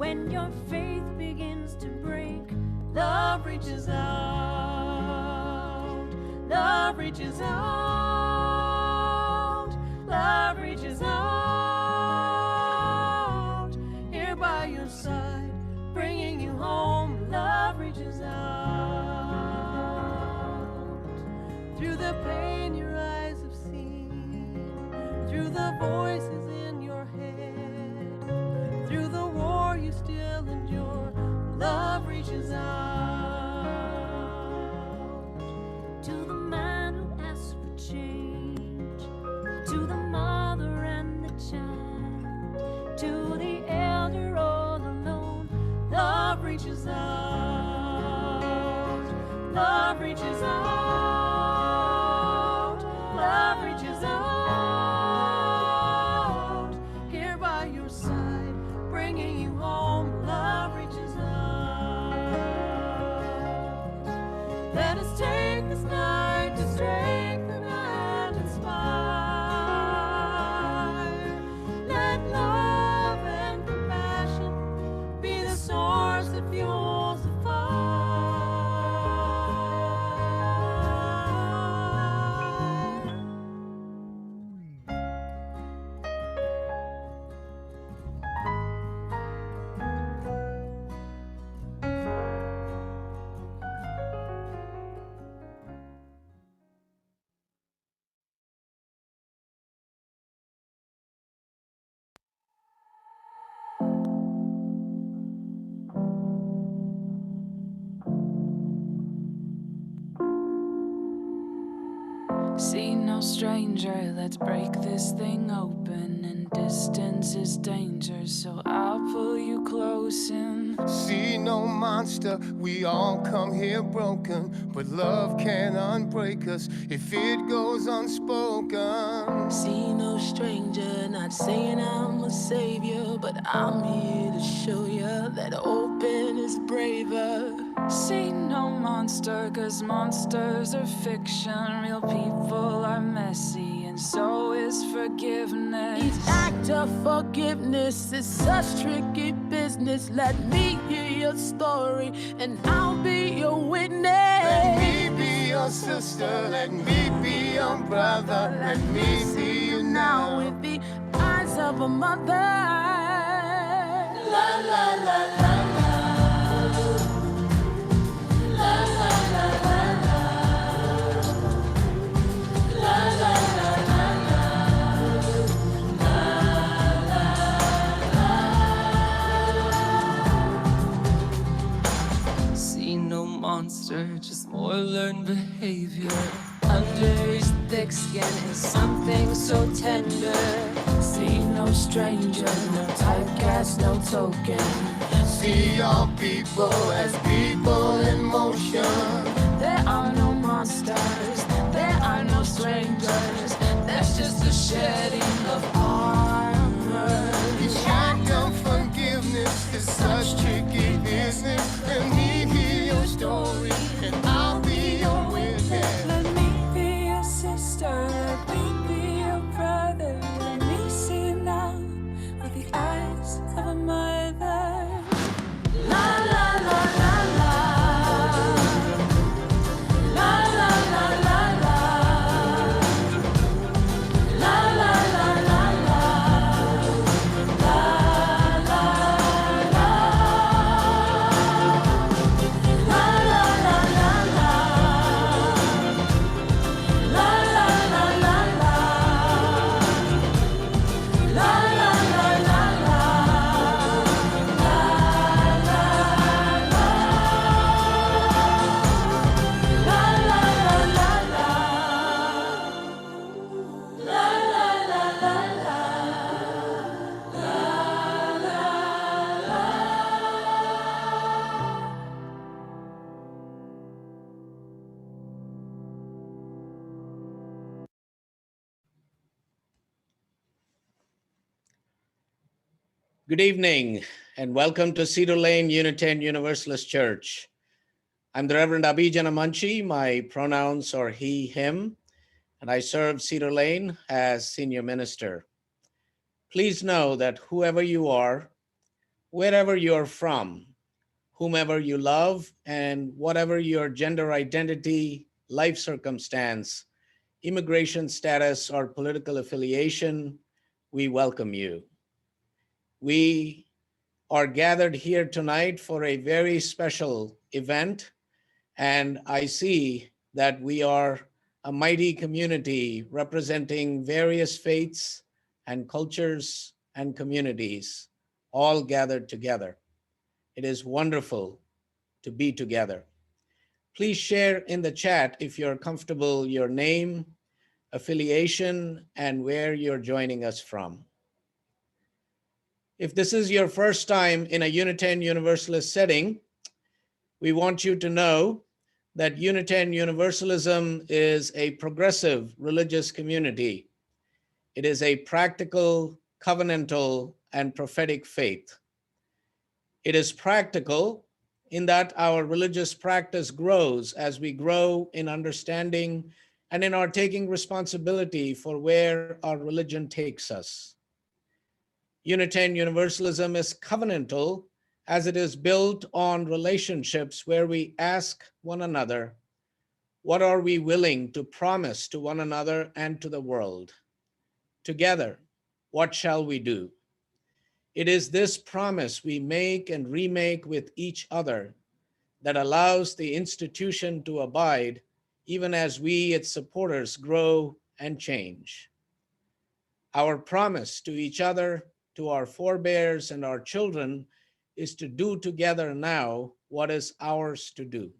when your faith begins to break, love reaches out, love reaches out, love reaches out, here by your side, bringing you home, love reaches out, through the pain your eyes have seen, through the voices in your head, through the war you still endure, love reaches out, to the man who asks for change, to the mother and the child, to the elder all alone, love reaches out, love reaches out, love reaches out, here by your side, bringing you home, love reaches out. Let us take this night to strengthen and inspire. Let love and compassion be the source that fuels the fire. See no stranger, let's break this thing open. And distance is danger, so I'll pull you close in. See no monster, we all come here broken, but love can unbreak us if it goes unspoken. See no stranger, not saying I'm a savior, but I'm here to show you that open is braver. See no monster, cause monsters are fiction. Real people are messy, and so is forgiveness. Each act of forgiveness is such tricky business. Let me hear your story, and I'll be your witness. Let me be your sister, let me be your brother, let me see you now with the eyes of a mother. La la la la. Monster, just more learned behavior. Under his thick skin is something so tender. See no stranger, no typecast, no token. See all people as people in motion. There are no monsters, there are no strangers. There's just a shedding of armor. Each act of forgiveness is such tricky business. Let me hear your story, and I'll be your witness. Let me be your sister, let me be your brother. Let me see now with the eyes of a mother. La la la la la. La la la la la. La la la la la. La la la. La la la la la. La la la la la. La la la la la. Good evening, and welcome to Cedar Lane Unitarian Universalist Church. I'm the Reverend Abhijana Manchi. My pronouns are he, him, and I serve Cedar Lane as senior minister. Please know that whoever you are, wherever you're from, whomever you love, and whatever your gender identity, life circumstance, immigration status, or political affiliation, we welcome you. We are gathered here tonight for a very special event, and I see that we are a mighty community representing various faiths and cultures and communities, all gathered together. It is wonderful to be together. Please share in the chat if you're comfortable your name, affiliation, and where you're joining us from. If this is your first time in a Unitarian Universalist setting, we want you to know that Unitarian Universalism is a progressive religious community. It is a practical, covenantal, and prophetic faith. It is practical in that our religious practice grows as we grow in understanding and in our taking responsibility for where our religion takes us. Unitarian Universalism is covenantal as it is built on relationships where we ask one another, what are we willing to promise to one another and to the world? Together, what shall we do? It is this promise we make and remake with each other that allows the institution to abide even as we, its supporters, grow and change. Our promise to each other, to our forebears and our children, is to do together now what is ours to do.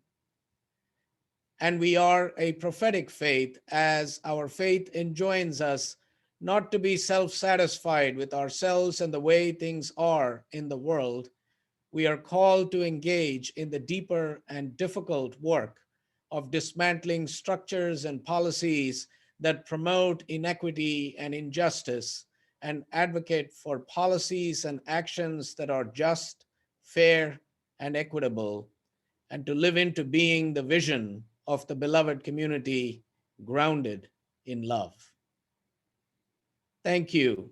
And we are a prophetic faith, as our faith enjoins us not to be self-satisfied with ourselves and the way things are in the world. We are called to engage in the deeper and difficult work of dismantling structures and policies that promote inequity and injustice, and advocate for policies and actions that are just, fair, and equitable, and to live into being the vision of the beloved community grounded in love. Thank you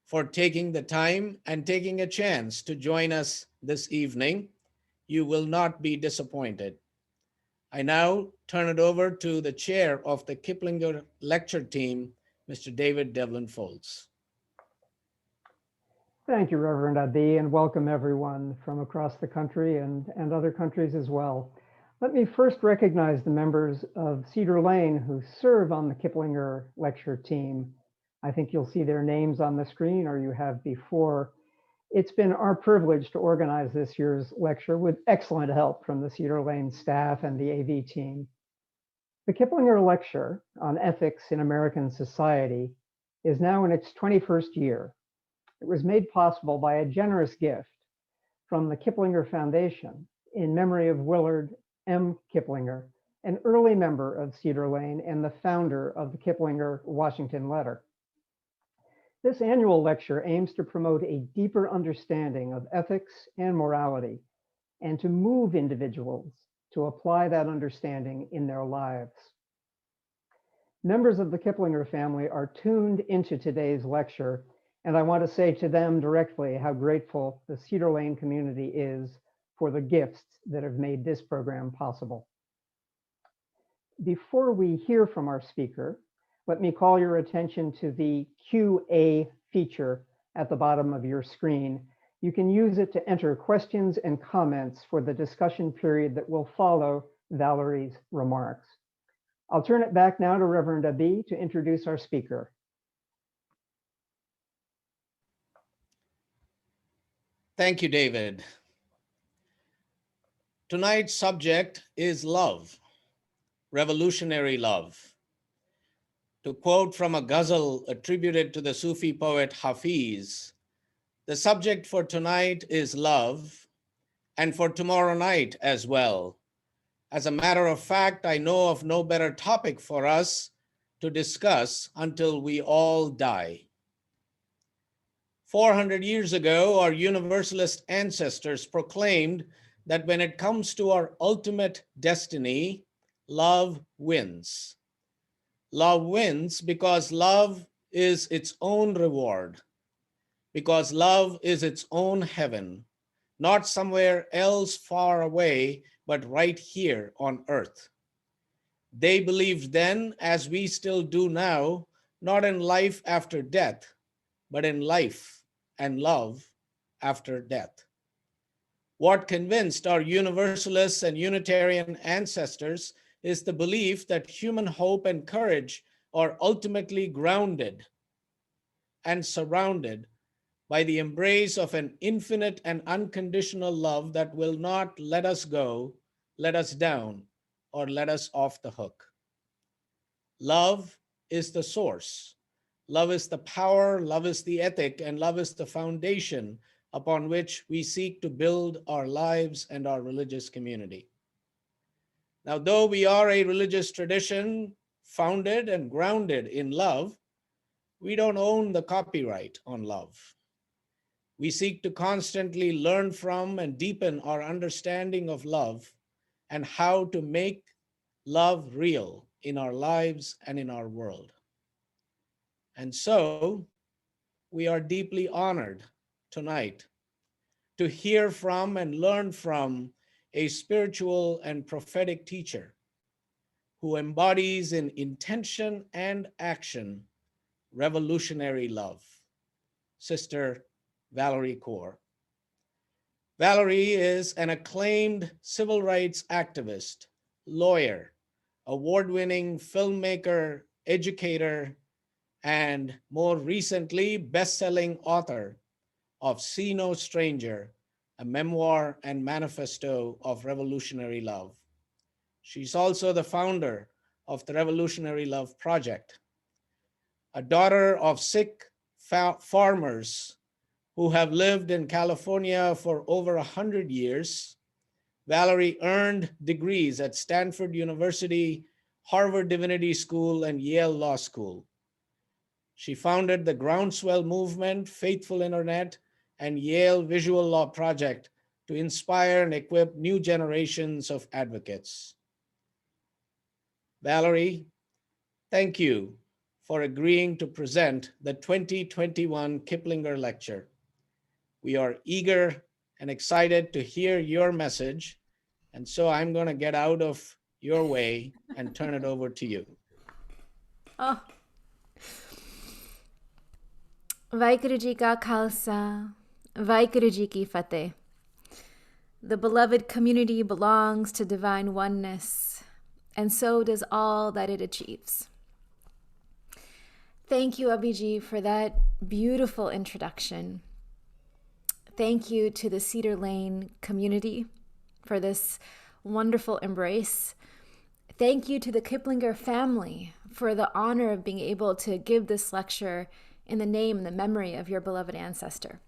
for taking the time and taking a chance to join us this evening. You will not be disappointed. I now turn it over to the chair of the Kiplinger lecture team, Mr. David Devlin Foltz. Thank you, Reverend Abi, and welcome everyone from across the country and other countries as well. Let me first recognize the members of Cedar Lane who serve on the Kiplinger lecture team. I think you'll see their names on the screen, or you have before. It's been our privilege to organize this year's lecture with excellent help from the Cedar Lane staff and the AV team. The Kiplinger Lecture on Ethics in American Society is now in its 21st year. It was made possible by a generous gift from the Kiplinger Foundation in memory of Willard M. Kiplinger, an early member of Cedar Lane and the founder of the Kiplinger Washington Letter. This annual lecture aims to promote a deeper understanding of ethics and morality, and to move individuals to apply that understanding in their lives. Members of the Kiplinger family are tuned into today's lecture, and I want to say to them directly how grateful the Cedar Lane community is for the gifts that have made this program possible. Before we hear from our speaker, let me call your attention to the QA feature at the bottom of your screen. You can use it to enter questions and comments for the discussion period that will follow Valerie's remarks. I'll turn it back now to Reverend Abi to introduce our speaker. Thank you, David. Tonight's subject is love, revolutionary love. To quote from a ghazal attributed to the Sufi poet Hafiz, the subject for tonight is love, and for tomorrow night as well. As a matter of fact, I know of no better topic for us to discuss until we all die. 400 years ago, our Universalist ancestors proclaimed that when it comes to our ultimate destiny, love wins. Love wins because love is its own reward, because love is its own heaven, not somewhere else far away, but right here on earth. They believed then, as we still do now, not in life after death, but in life and love after death. What convinced our Universalists and Unitarian ancestors is the belief that human hope and courage are ultimately grounded and surrounded by the embrace of an infinite and unconditional love that will not let us go, let us down, or let us off the hook. Love is the source. Love is the power, love is the ethic, and love is the foundation upon which we seek to build our lives and our religious community. Now, though we are a religious tradition founded and grounded in love, we don't own the copyright on love. We seek to constantly learn from and deepen our understanding of love and how to make love real in our lives and in our world. And so we are deeply honored tonight to hear from and learn from a spiritual and prophetic teacher who embodies in intention and action revolutionary love, Sister Valarie Kaur. Valarie is an acclaimed civil rights activist, lawyer, award-winning filmmaker, educator, and more recently, best-selling author of See No Stranger, a memoir and manifesto of revolutionary love. She's also the founder of the Revolutionary Love Project. A daughter of Sikh farmers who have lived in California for over 100 years, Valarie earned degrees at Stanford University, Harvard Divinity School, and Yale Law School. She founded the Groundswell Movement, Faithful Internet, and Yale Visual Law Project to inspire and equip new generations of advocates. Valarie, thank you for agreeing to present the 2021 Kiplinger Lecture. We are eager and excited to hear your message, and so I'm going to get out of your way and turn it over to you. Oh. Vaheguru Ji Ka Khalsa, Vaheguru Ji Ki Fateh. The beloved community belongs to divine oneness, and so does all that it achieves. Thank you, Abhiji, for that beautiful introduction. Thank you to the Cedar Lane community for this wonderful embrace. Thank you to the Kiplinger family for the honor of being able to give this lecture in the name and the memory of your beloved ancestor.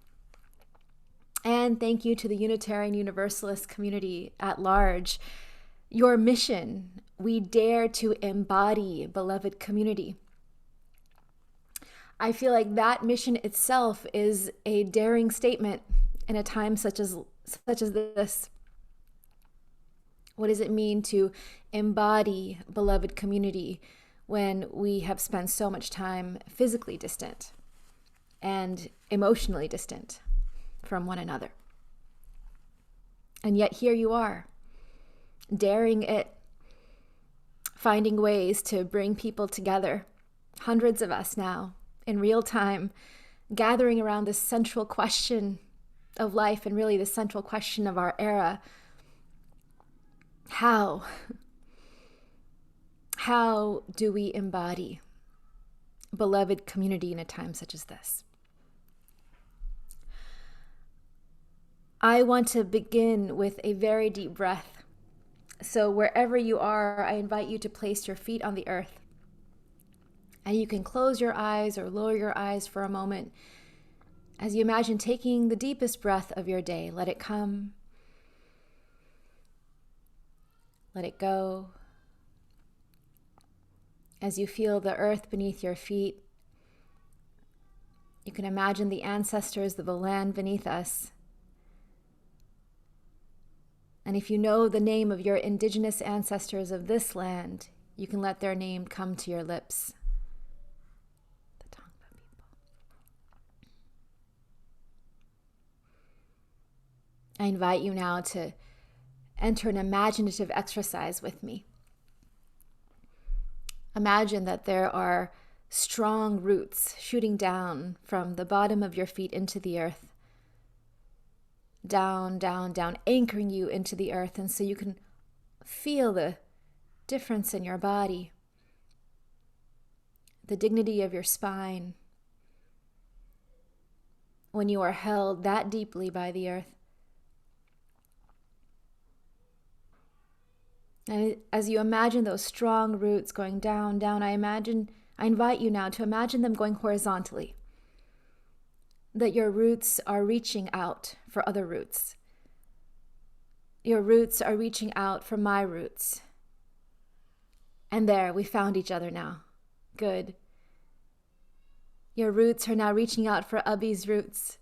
And thank you to the Unitarian Universalist community at large. Your mission, we dare to embody, beloved community. I feel like that mission itself is a daring statement in a time such as this. What does it mean to embody beloved community when we have spent so much time physically distant and emotionally distant from one another? And yet here you are, daring it, finding ways to bring people together, hundreds of us now, in real time, gathering around this central question of life and really the central question of our era. How do we embody beloved community in a time such as this? I want to begin with a very deep breath. So wherever you are, I invite you to place your feet on the earth. And you can close your eyes or lower your eyes for a moment as you imagine taking the deepest breath of your day. Let it come. Let it go. As you feel the earth beneath your feet, you can imagine the ancestors of the land beneath us. And if you know the name of your indigenous ancestors of this land, you can let their name come to your lips. The Tongva people. I invite you now to enter an imaginative exercise with me. Imagine that there are strong roots shooting down from the bottom of your feet into the earth. Down, down, down, anchoring you into the earth. And so you can feel the difference in your body, the dignity of your spine, when you are held that deeply by the earth. And as you imagine those strong roots going down, down, I invite you now to imagine them going horizontally. That your roots are reaching out for other roots. Your roots are reaching out for my roots. And there, we found each other now. Good. Your roots are now reaching out for Abhi's roots.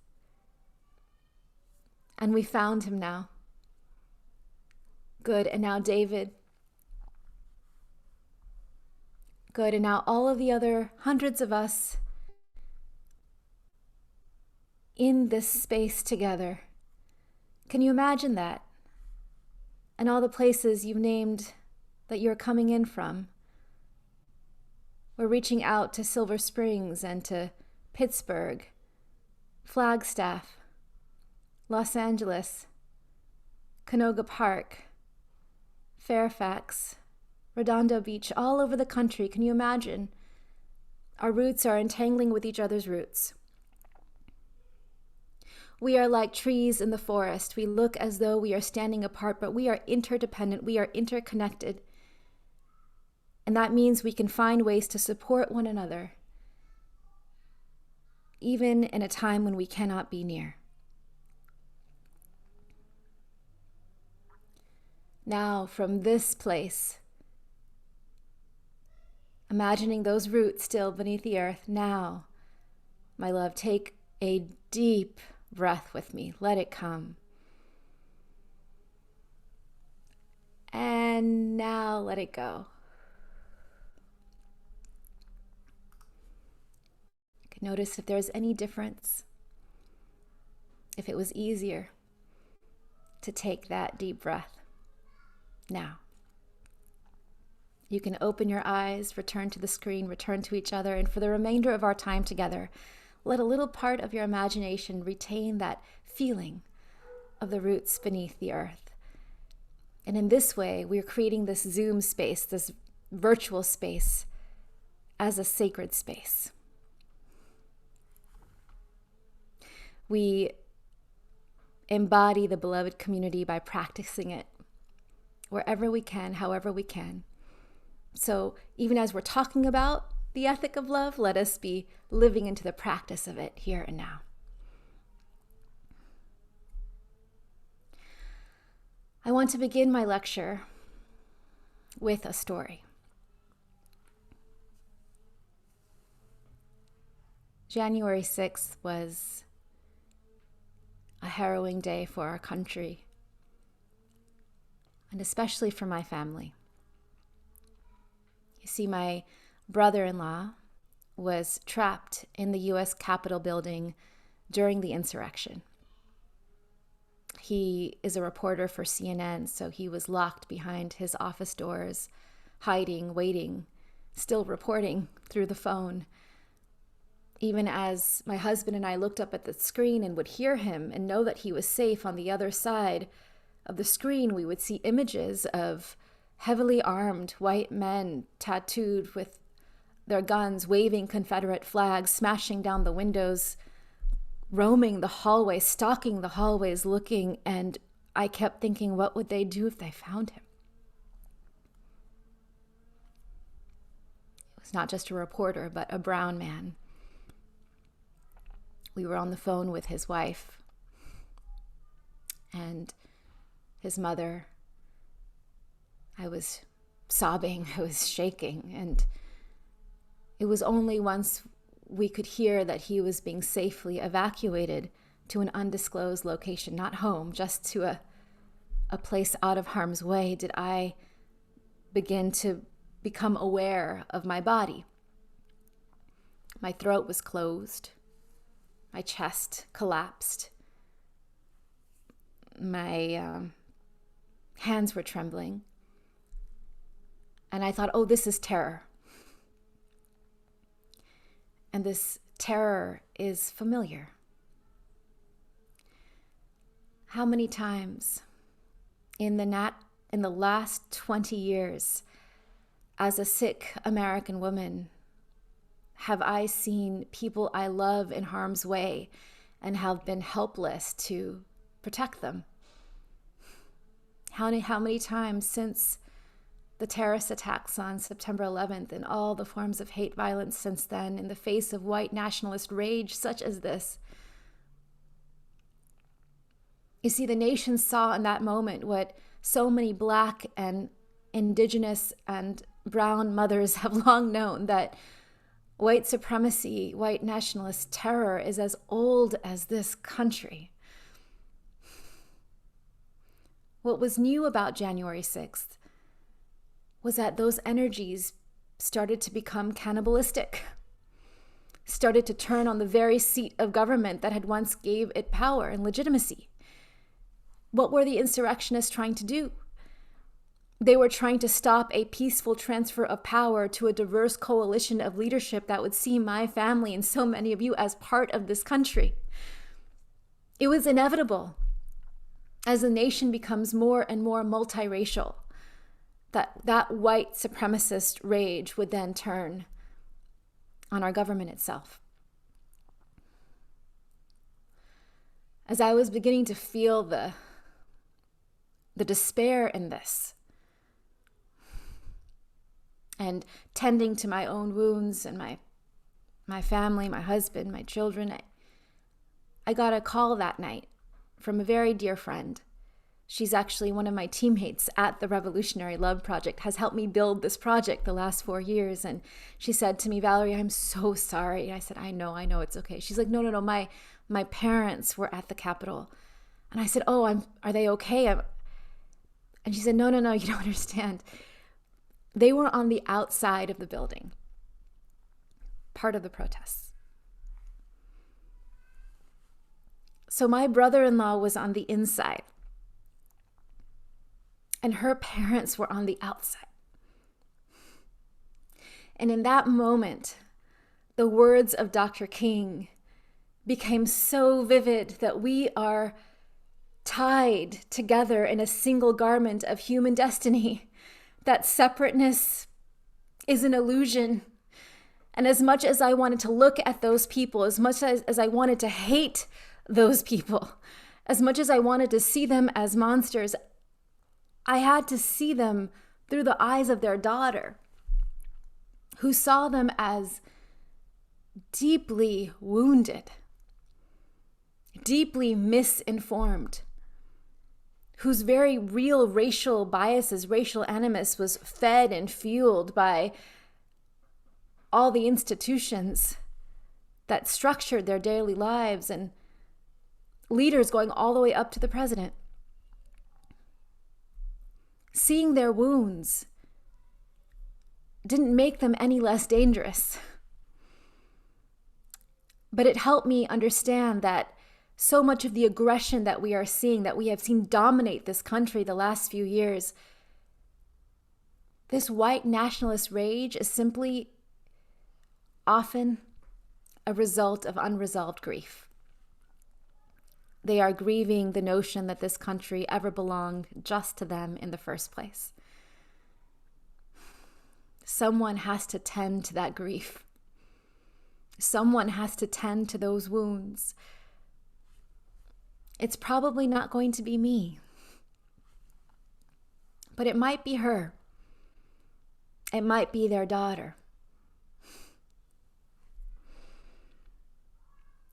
And we found him now. Good. And now David. Good. And now all of the other hundreds of us in this space together. Can you imagine that? And all the places you've named that you're coming in from. We're reaching out to Silver Springs and to Pittsburgh, Flagstaff, Los Angeles, Canoga Park, Fairfax, Redondo Beach, all over the country. Can you imagine? Our roots are entangling with each other's roots. We are like trees in the forest. We look as though we are standing apart, but we are interdependent. We are interconnected. And that means we can find ways to support one another, even in a time when we cannot be near. Now, from this place, imagining those roots still beneath the earth, now, my love, take a deep breath with me. Let it come. And now let it go. You can notice if there's any difference, if it was easier to take that deep breath. Now, you can open your eyes, return to the screen, return to each other, and for the remainder of our time together, let a little part of your imagination retain that feeling of the roots beneath the earth. And in this way, we're creating this Zoom space, this virtual space, as a sacred space. We embody the beloved community by practicing it wherever we can, however we can. So even as we're talking about the ethic of love, let us be living into the practice of it here and now. I want to begin my lecture with a story. January 6th was a harrowing day for our country, and especially for my family. You see, my brother-in-law was trapped in the U.S. Capitol building during the insurrection. He is a reporter for CNN, so he was locked behind his office doors, hiding, waiting, still reporting through the phone. Even as my husband and I looked up at the screen and would hear him and know that he was safe on the other side of the screen, we would see images of heavily armed white men tattooed with their guns, waving Confederate flags, smashing down the windows, roaming the hallways, stalking the hallways, looking, and I kept thinking, what would they do if they found him? It was not just a reporter, but a brown man. We were on the phone with his wife and his mother. I was sobbing, I was shaking, and it was only once we could hear that he was being safely evacuated to an undisclosed location, not home, just to a place out of harm's way, did I begin to become aware of my body. My throat was closed. My chest collapsed. my hands were trembling. And I thought, oh, this is terror. And this terror is familiar. How many times in the last 20 years, as a Sikh American woman, have I seen people I love in harm's way and have been helpless to protect them? How many times since the terrorist attacks on September 11th and all the forms of hate violence since then, in the face of white nationalist rage such as this? You see, the nation saw in that moment what so many Black and Indigenous and brown mothers have long known, that white supremacy, white nationalist terror is as old as this country. What was new about January 6th was that those energies started to become cannibalistic, started to turn on the very seat of government that had once gave it power and legitimacy. What were the insurrectionists trying to do? They were trying to stop a peaceful transfer of power to a diverse coalition of leadership that would see my family and so many of you as part of this country. It was inevitable, as the nation becomes more and more multiracial, that white supremacist rage would then turn on our government itself. As I was beginning to feel the despair in this, and tending to my own wounds and my family, my husband, my children, I got a call that night from a very dear friend. She's actually one of my teammates at the Revolutionary Love Project, has helped me build this project the last 4 years. And she said to me, Valarie, I'm so sorry. I said, I know, it's okay. She's like, no, my parents were at the Capitol. And I said, oh, are they okay? And she said, no, you don't understand. They were on the outside of the building, part of the protests. So my brother-in-law was on the inside, and her parents were on the outside. And in that moment, the words of Dr. King became so vivid that we are tied together in a single garment of human destiny, that separateness is an illusion. And as much as I wanted to look at those people, as much as I wanted to hate those people, as much as I wanted to see them as monsters, I had to see them through the eyes of their daughter, who saw them as deeply wounded, deeply misinformed, whose very real racial biases, racial animus was fed and fueled by all the institutions that structured their daily lives and leaders going all the way up to the president. Seeing their wounds didn't make them any less dangerous, but it helped me understand that so much of the aggression that we are seeing, that we have seen dominate this country the last few years, this white nationalist rage is simply often a result of unresolved grief. They are grieving the notion that this country ever belonged just to them in the first place. Someone has to tend to that grief. Someone has to tend to those wounds. It's probably not going to be me, but it might be her. It might be their daughter.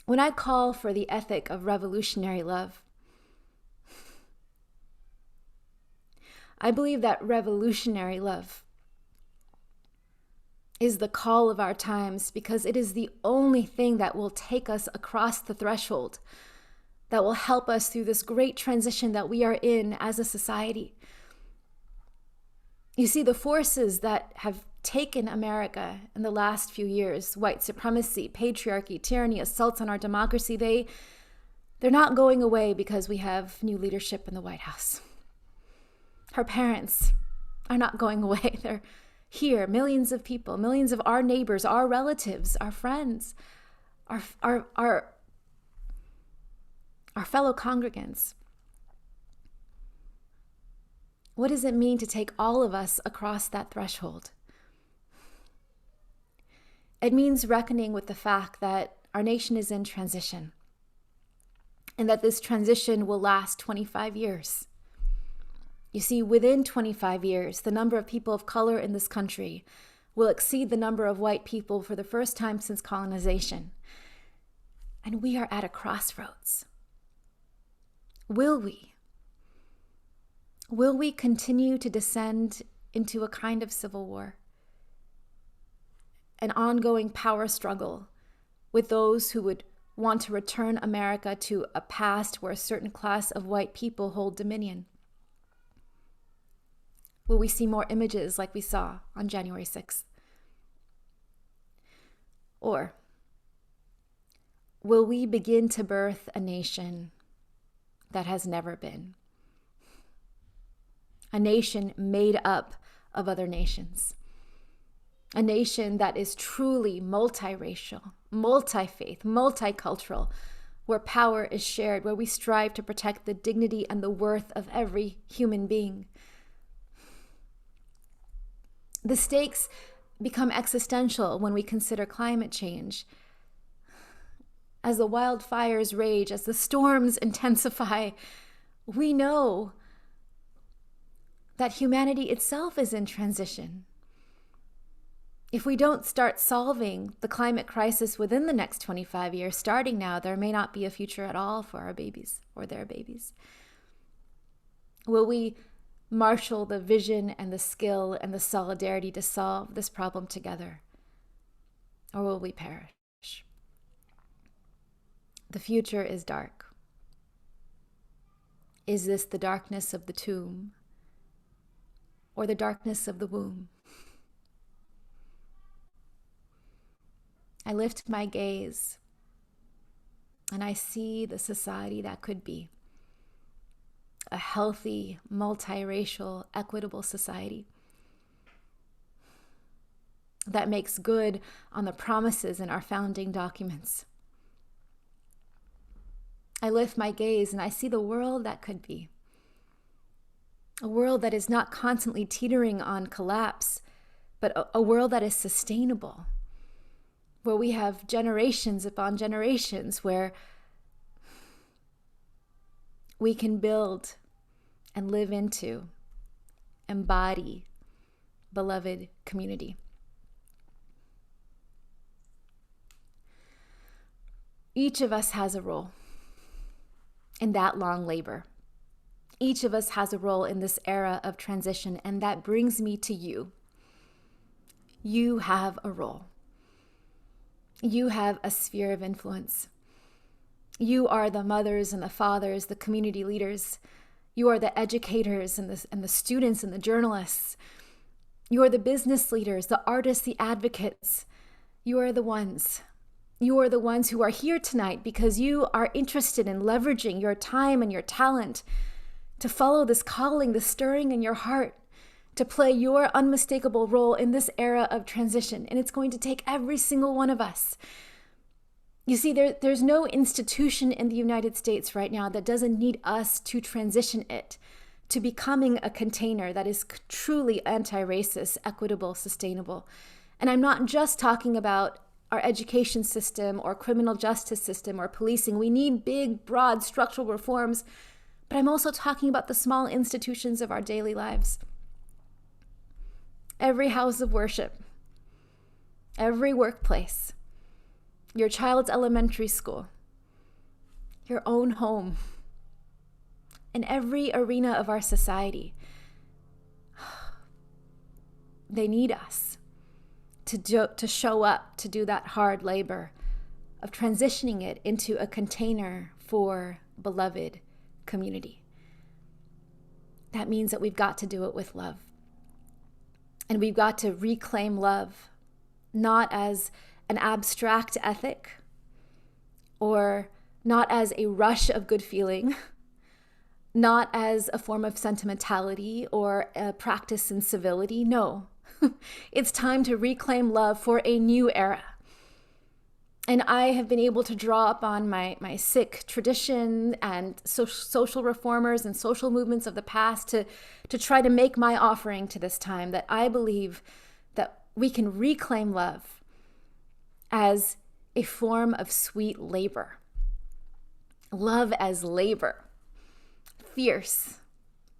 When I call for the ethic of revolutionary love, I believe that revolutionary love is the call of our times, because it is the only thing that will take us across the threshold, that will help us through this great transition that we are in as a society. You see, the forces that have taken America in the last few years, white supremacy, patriarchy, tyranny, assaults on our democracy, They're not going away because we have new leadership in the White House. Her parents are not going away. They're here, millions of people, millions of our neighbors, our relatives, our friends, our fellow congregants. What does it mean to take all of us across that threshold? It means reckoning with the fact that our nation is in transition and that this transition will last 25 years. You see, within 25 years, the number of people of color in this country will exceed the number of white people for the first time since colonization. And we are at a crossroads. Will we? Will we continue to descend into a kind of civil war? An ongoing power struggle with those who would want to return America to a past where a certain class of white people hold dominion? Will we see more images like we saw on January 6th? Or will we begin to birth a nation that has never been? A nation made up of other nations. A nation that is truly multiracial, multi-faith, multicultural, where power is shared, where we strive to protect the dignity and the worth of every human being. The stakes become existential when we consider climate change. As the wildfires rage, as the storms intensify, we know that humanity itself is in transition. If we don't start solving the climate crisis within the next 25 years, starting now, there may not be a future at all for our babies or their babies. Will we marshal the vision and the skill and the solidarity to solve this problem together? Or will we perish? The future is dark. Is this the darkness of the tomb or the darkness of the womb? I lift my gaze and I see the society that could be. A healthy, multiracial, equitable society that makes good on the promises in our founding documents. I lift my gaze and I see the world that could be. A world that is not constantly teetering on collapse, but a world that is sustainable, where we have generations upon generations, where we can build and live into, embody beloved community. Each of us has a role in that long labor. Each of us has a role in this era of transition, and that brings me to you. You have a role. You have a sphere of influence. You are the mothers and the fathers, the community leaders. You are the educators and the students and the journalists. You are the business leaders, the artists, the advocates. You are the ones. You are the ones who are here tonight because you are interested in leveraging your time and your talent to follow this calling, the stirring in your heart, to play your unmistakable role in this era of transition. And it's going to take every single one of us. You see, there's no institution in the United States right now that doesn't need us to transition it to becoming a container that is truly anti-racist, equitable, sustainable. And I'm not just talking about our education system or criminal justice system or policing. We need big, broad structural reforms, but I'm also talking about the small institutions of our daily lives. Every house of worship, every workplace, your child's elementary school, your own home, in every arena of our society. They need us to show up, to do that hard labor of transitioning it into a container for beloved community. That means that we've got to do it with love. And we've got to reclaim love, not as an abstract ethic or not as a rush of good feeling, not as a form of sentimentality or a practice in civility. No, it's time to reclaim love for a new era. And I have been able to draw upon my Sikh tradition and social reformers and social movements of the past to try to make my offering to this time, that I believe that we can reclaim love as a form of sweet labor. Love as labor. Fierce,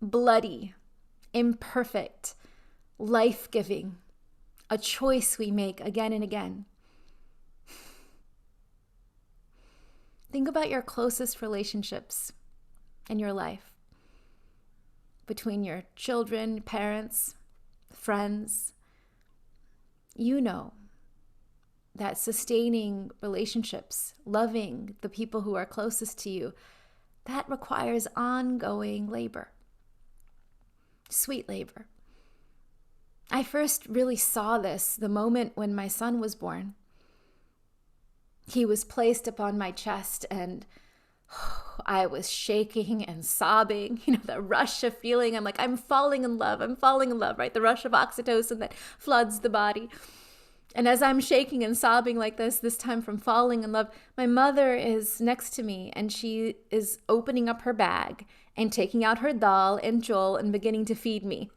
bloody, imperfect, life-giving, a choice we make again and again. Think about your closest relationships in your life, between your children, parents, friends. You know that sustaining relationships, loving the people who are closest to you, that requires ongoing labor, sweet labor. I first really saw this the moment when my son was born. He was placed upon my chest and I was shaking and sobbing, the rush of feeling. I'm like, I'm falling in love, right? The rush of oxytocin that floods the body. And as I'm shaking and sobbing like this time from falling in love, my mother is next to me and she is opening up her bag and taking out her dal and jol and beginning to feed me.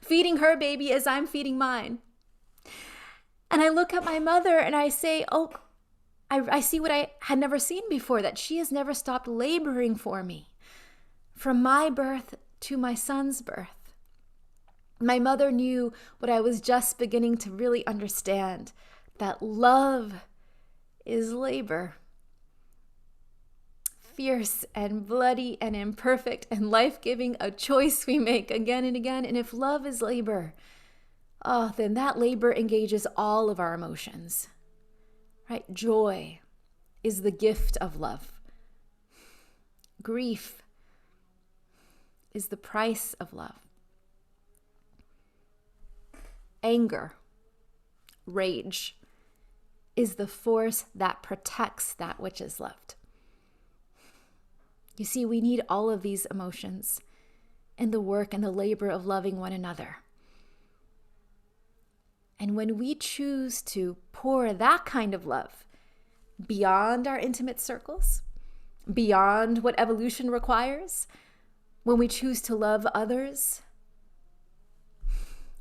Feeding her baby as I'm feeding mine. And I look at my mother and I say, oh, I see what I had never seen before, that she has never stopped laboring for me from my birth to my son's birth. My mother knew what I was just beginning to really understand, that love is labor. Fierce and bloody and imperfect and life-giving, a choice we make again and again. And if love is labor, then that labor engages all of our emotions, right? Joy is the gift of love. Grief is the price of love. Anger, rage, is the force that protects that which is loved. You see, we need all of these emotions in the work and the labor of loving one another. And when we choose to pour that kind of love beyond our intimate circles, beyond what evolution requires, when we choose to love others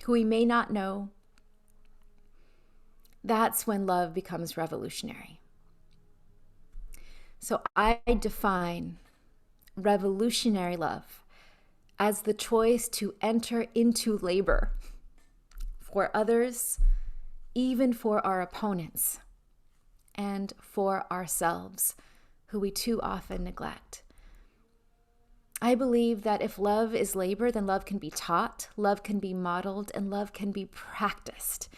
who we may not know, that's when love becomes revolutionary. So I define revolutionary love as the choice to enter into labor for others, even for our opponents, and for ourselves, who we too often neglect. I believe that if love is labor, then love can be taught, love can be modeled, and love can be practiced.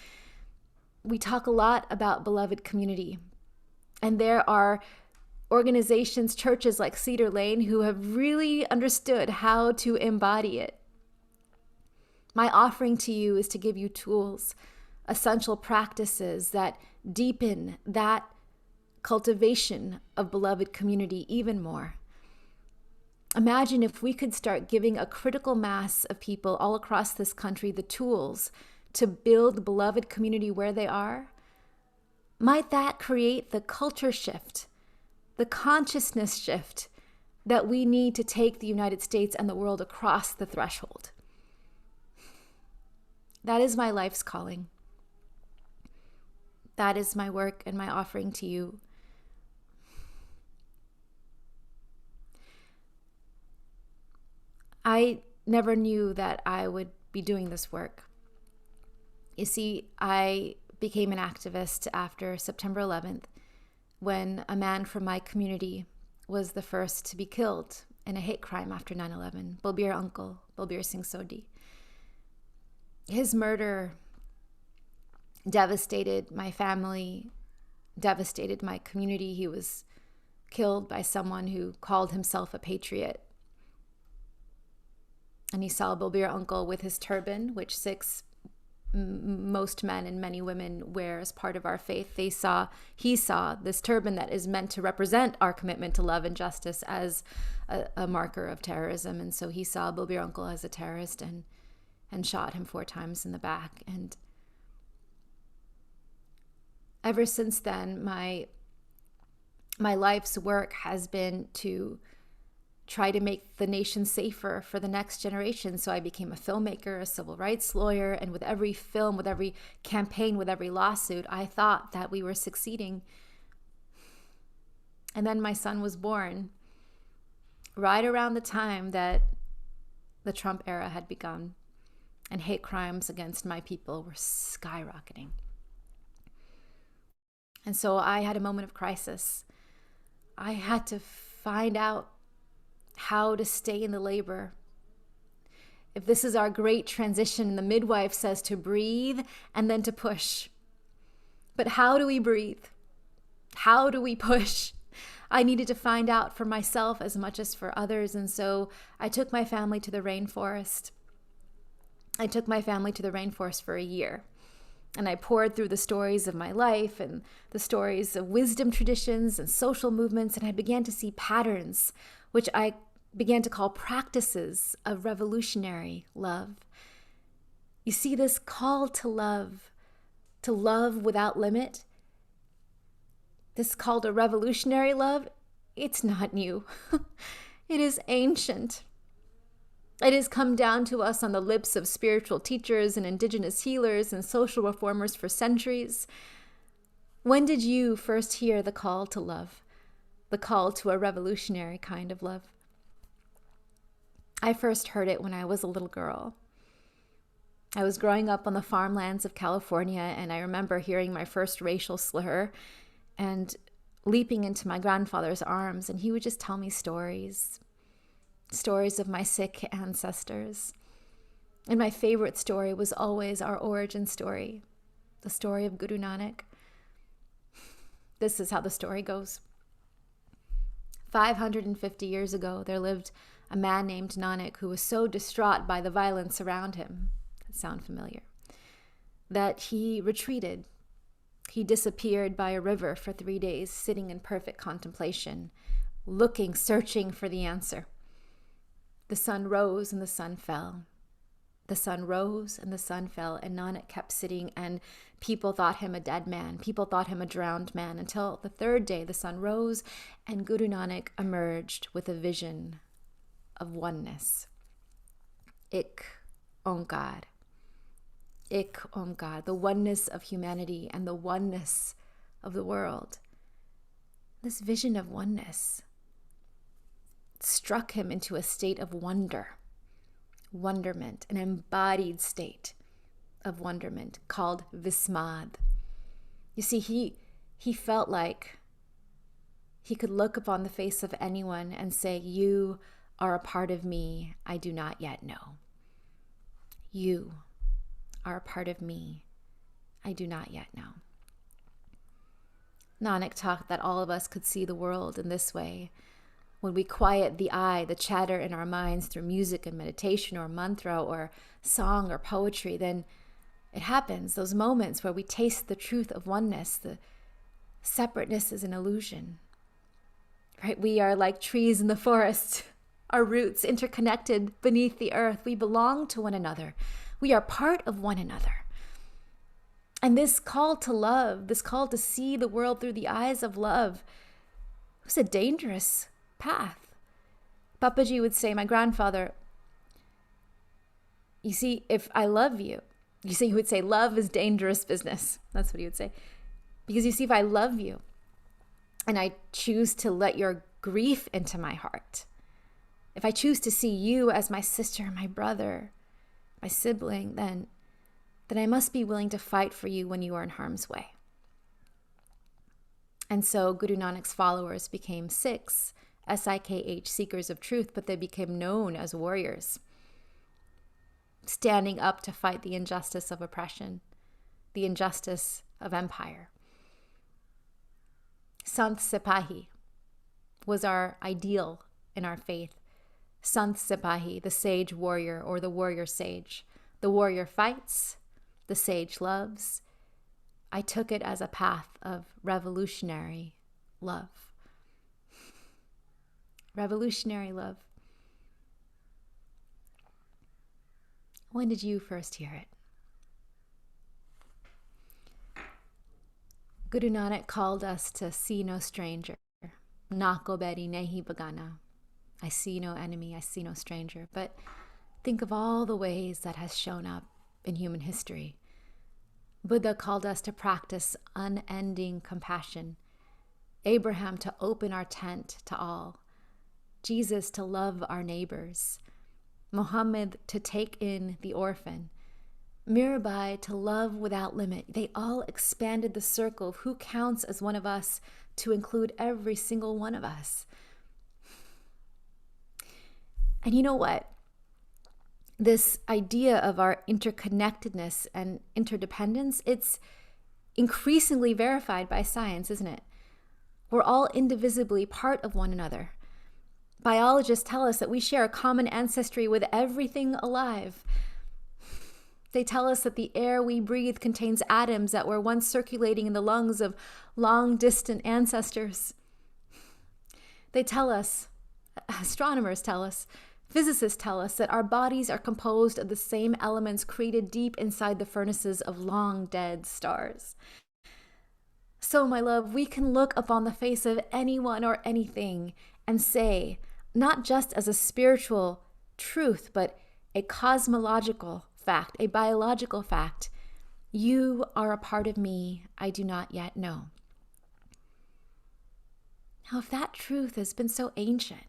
We talk a lot about beloved community, and there are organizations, churches like Cedar Lane who have really understood how to embody it. My offering to you is to give you tools, essential practices that deepen that cultivation of beloved community even more. Imagine if we could start giving a critical mass of people all across this country the tools to build beloved community where they are. Might that create the culture shift, the consciousness shift that we need to take the United States and the world across the threshold? That is my life's calling. That is my work and my offering to you. I never knew that I would be doing this work. You see, I became an activist after September 11th, when a man from my community was the first to be killed in a hate crime after 9/11, Balbir uncle, Balbir Singh Sodhi. His murder devastated my family, devastated my community. He was killed by someone who called himself a patriot. And he saw Balbir uncle with his turban, which Sikhs most men and many women wear as part of our faith. He saw this turban that is meant to represent our commitment to love and justice as a marker of terrorism. And so he saw Bobby-Uncle as a terrorist and shot him 4 times in the back. And ever since then, my life's work has been to try to make the nation safer for the next generation. So I became a filmmaker, a civil rights lawyer, and with every film, with every campaign, with every lawsuit, I thought that we were succeeding. And then my son was born right around the time that the Trump era had begun, and hate crimes against my people were skyrocketing. And so I had a moment of crisis. I had to find out how to stay in the labor. If this is our great transition, the midwife says to breathe and then to push. But how do we breathe? How do we push? I needed to find out for myself as much as for others. And so I took my family to the rainforest. I took my family to the rainforest for a year. And I poured through the stories of my life and the stories of wisdom traditions and social movements. And I began to see patterns, which I began to call practices of revolutionary love. You see, this call to love without limit, this call to revolutionary love, it's not new. It is ancient. It has come down to us on the lips of spiritual teachers and indigenous healers and social reformers for centuries. When did you first hear the call to love, the call to a revolutionary kind of love? I first heard it when I was a little girl. I was growing up on the farmlands of California, and I remember hearing my first racial slur and leaping into my grandfather's arms, and he would just tell me stories of my sick ancestors. And my favorite story was always our origin story, the story of Guru Nanak. This is how the story goes. 550 years ago, there lived a man named Nanak who was so distraught by the violence around him, that sound familiar, that he retreated. He disappeared by a river for 3 days, sitting in perfect contemplation, looking, searching for the answer. The sun rose and the sun fell. The sun rose and the sun fell, and Nanak kept sitting, and people thought him a dead man. People thought him a drowned man, until the 3rd day the sun rose and Guru Nanak emerged with a vision of oneness. Ik Onkar. Ik Onkar, the oneness of humanity and the oneness of the world. This vision of oneness struck him into a state of wonderment, an embodied state of wonderment called Vismad. You see, he felt like he could look upon the face of anyone and say, "You are a part of me I do not yet know. You are a part of me I do not yet know." Nanak taught that all of us could see the world in this way. When we quiet the eye, the chatter in our minds through music and meditation or mantra or song or poetry, then it happens, those moments where we taste the truth of oneness. The separateness is an illusion, right? We are like trees in the forest, our roots interconnected beneath the earth. We belong to one another. We are part of one another. And this call to love, this call to see the world through the eyes of love, was a dangerous path. Papaji would say, my grandfather, you see, if I love you, he would say, love is dangerous business. That's what he would say. Because you see, if I love you and I choose to let your grief into my heart, if I choose to see you as my sister, my brother, my sibling, then I must be willing to fight for you when you are in harm's way. And so Guru Nanak's followers became Sikhs, S-I-K-H, seekers of truth, but they became known as warriors, standing up to fight the injustice of oppression, the injustice of empire. Sant Sipahi was our ideal in our faith. Sant Sipahi, the sage warrior or the warrior sage. The warrior fights, the sage loves, I took it as a path of revolutionary love. Revolutionary love. When did you first hear it? Guru Nanak called us to see no stranger. Nako beri nehi bagana. I see no enemy, I see no stranger. But think of all the ways that has shown up in human history. Buddha called us to practice unending compassion. Abraham to open our tent to all. Jesus to love our neighbors. Muhammad to take in the orphan. Mirabai to love without limit. They all expanded the circle of who counts as one of us to include every single one of us. And you know what? This idea of our interconnectedness and interdependence, it's increasingly verified by science, isn't it? We're all indivisibly part of one another. Biologists tell us that we share a common ancestry with everything alive. They tell us that the air we breathe contains atoms that were once circulating in the lungs of long-distant ancestors. They tell us, astronomers tell us, physicists tell us that our bodies are composed of the same elements created deep inside the furnaces of long-dead stars. So, my love, we can look upon the face of anyone or anything and say, not just as a spiritual truth, but a cosmological fact, a biological fact, you are a part of me I do not yet know. Now, if that truth has been so ancient,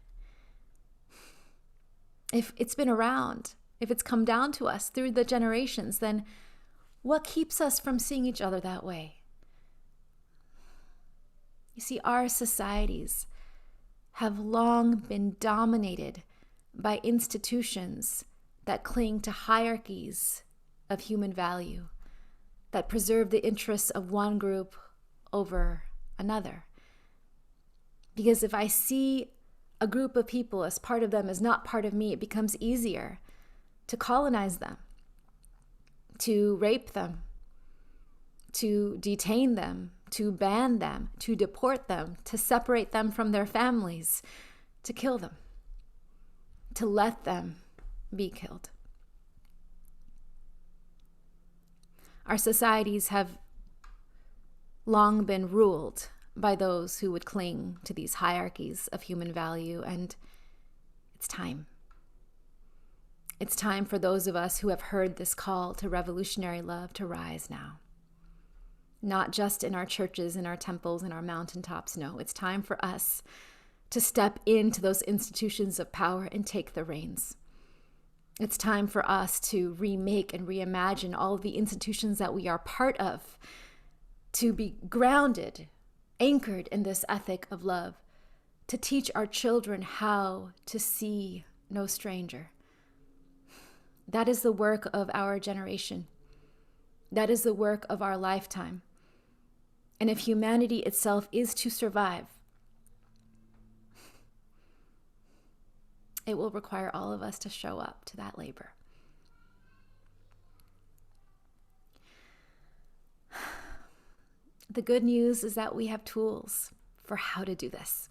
if it's been around, if it's come down to us through the generations, then what keeps us from seeing each other that way? You see, our societies have long been dominated by institutions that cling to hierarchies of human value, that preserve the interests of one group over another. Because if I see a group of people as part of them as not part of me, it becomes easier to colonize them, to rape them, to detain them, to ban them, to deport them, to separate them from their families, to kill them, to let them be killed. Our societies have long been ruled by those who would cling to these hierarchies of human value, and it's time. It's time for those of us who have heard this call to revolutionary love to rise now. Not just in our churches, in our temples, in our mountaintops. No, it's time for us to step into those institutions of power and take the reins. It's time for us to remake and reimagine all of the institutions that we are part of, to be grounded, anchored in this ethic of love, to teach our children how to see no stranger. That is the work of our generation. That is the work of our lifetime. And if humanity itself is to survive, it will require all of us to show up to that labor. The good news is that we have tools for how to do this.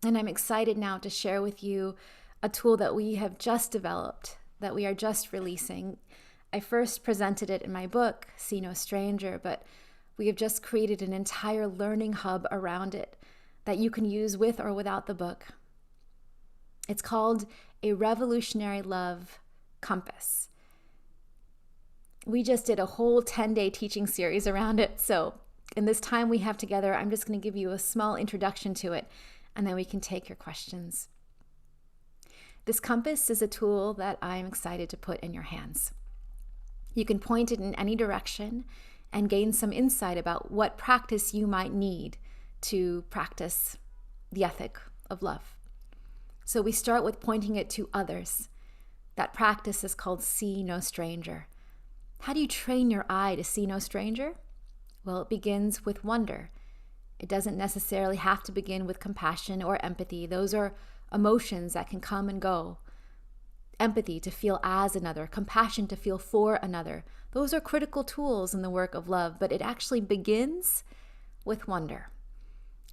And I'm excited now to share with you a tool that we have just developed, that we are just releasing. I first presented it in my book, See No Stranger, but we have just created an entire learning hub around it that you can use with or without the book. It's called a Revolutionary Love Compass. We just did a whole 10-day teaching series around it. So in this time we have together, I'm just going to give you a small introduction to it, and then we can take your questions. This compass is a tool that I'm excited to put in your hands. You can point it in any direction and gain some insight about what practice you might need to practice the ethic of love. So we start with pointing it to others. That practice is called See No Stranger. How do you train your eye to see no stranger? Well, it begins with wonder. It doesn't necessarily have to begin with compassion or empathy. Those are emotions that can come and go. empathy to feel as another, compassion to feel for another. Those are critical tools in the work of love, but it actually begins with wonder,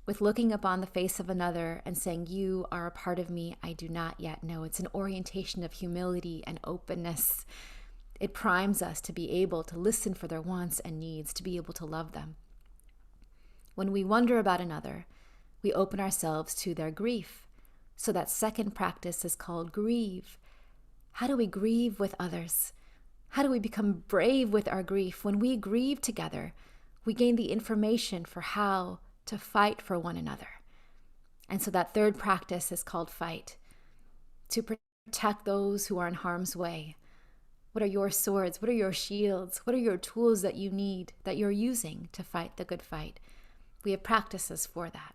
with looking upon the face of another and saying, you are a part of me I do not yet know. It's an orientation of humility and openness. It primes us to be able to listen for their wants and needs, to be able to love them. When we wonder about another, we open ourselves to their grief. So that second practice is called grieve. How do we grieve with others? How do we become brave with our grief? When we grieve together, we gain the information for how to fight for one another. And so that third practice is called fight. To protect those who are in harm's way. What are your swords? What are your shields? What are your tools that you need, that you're using to fight the good fight? We have practices for that.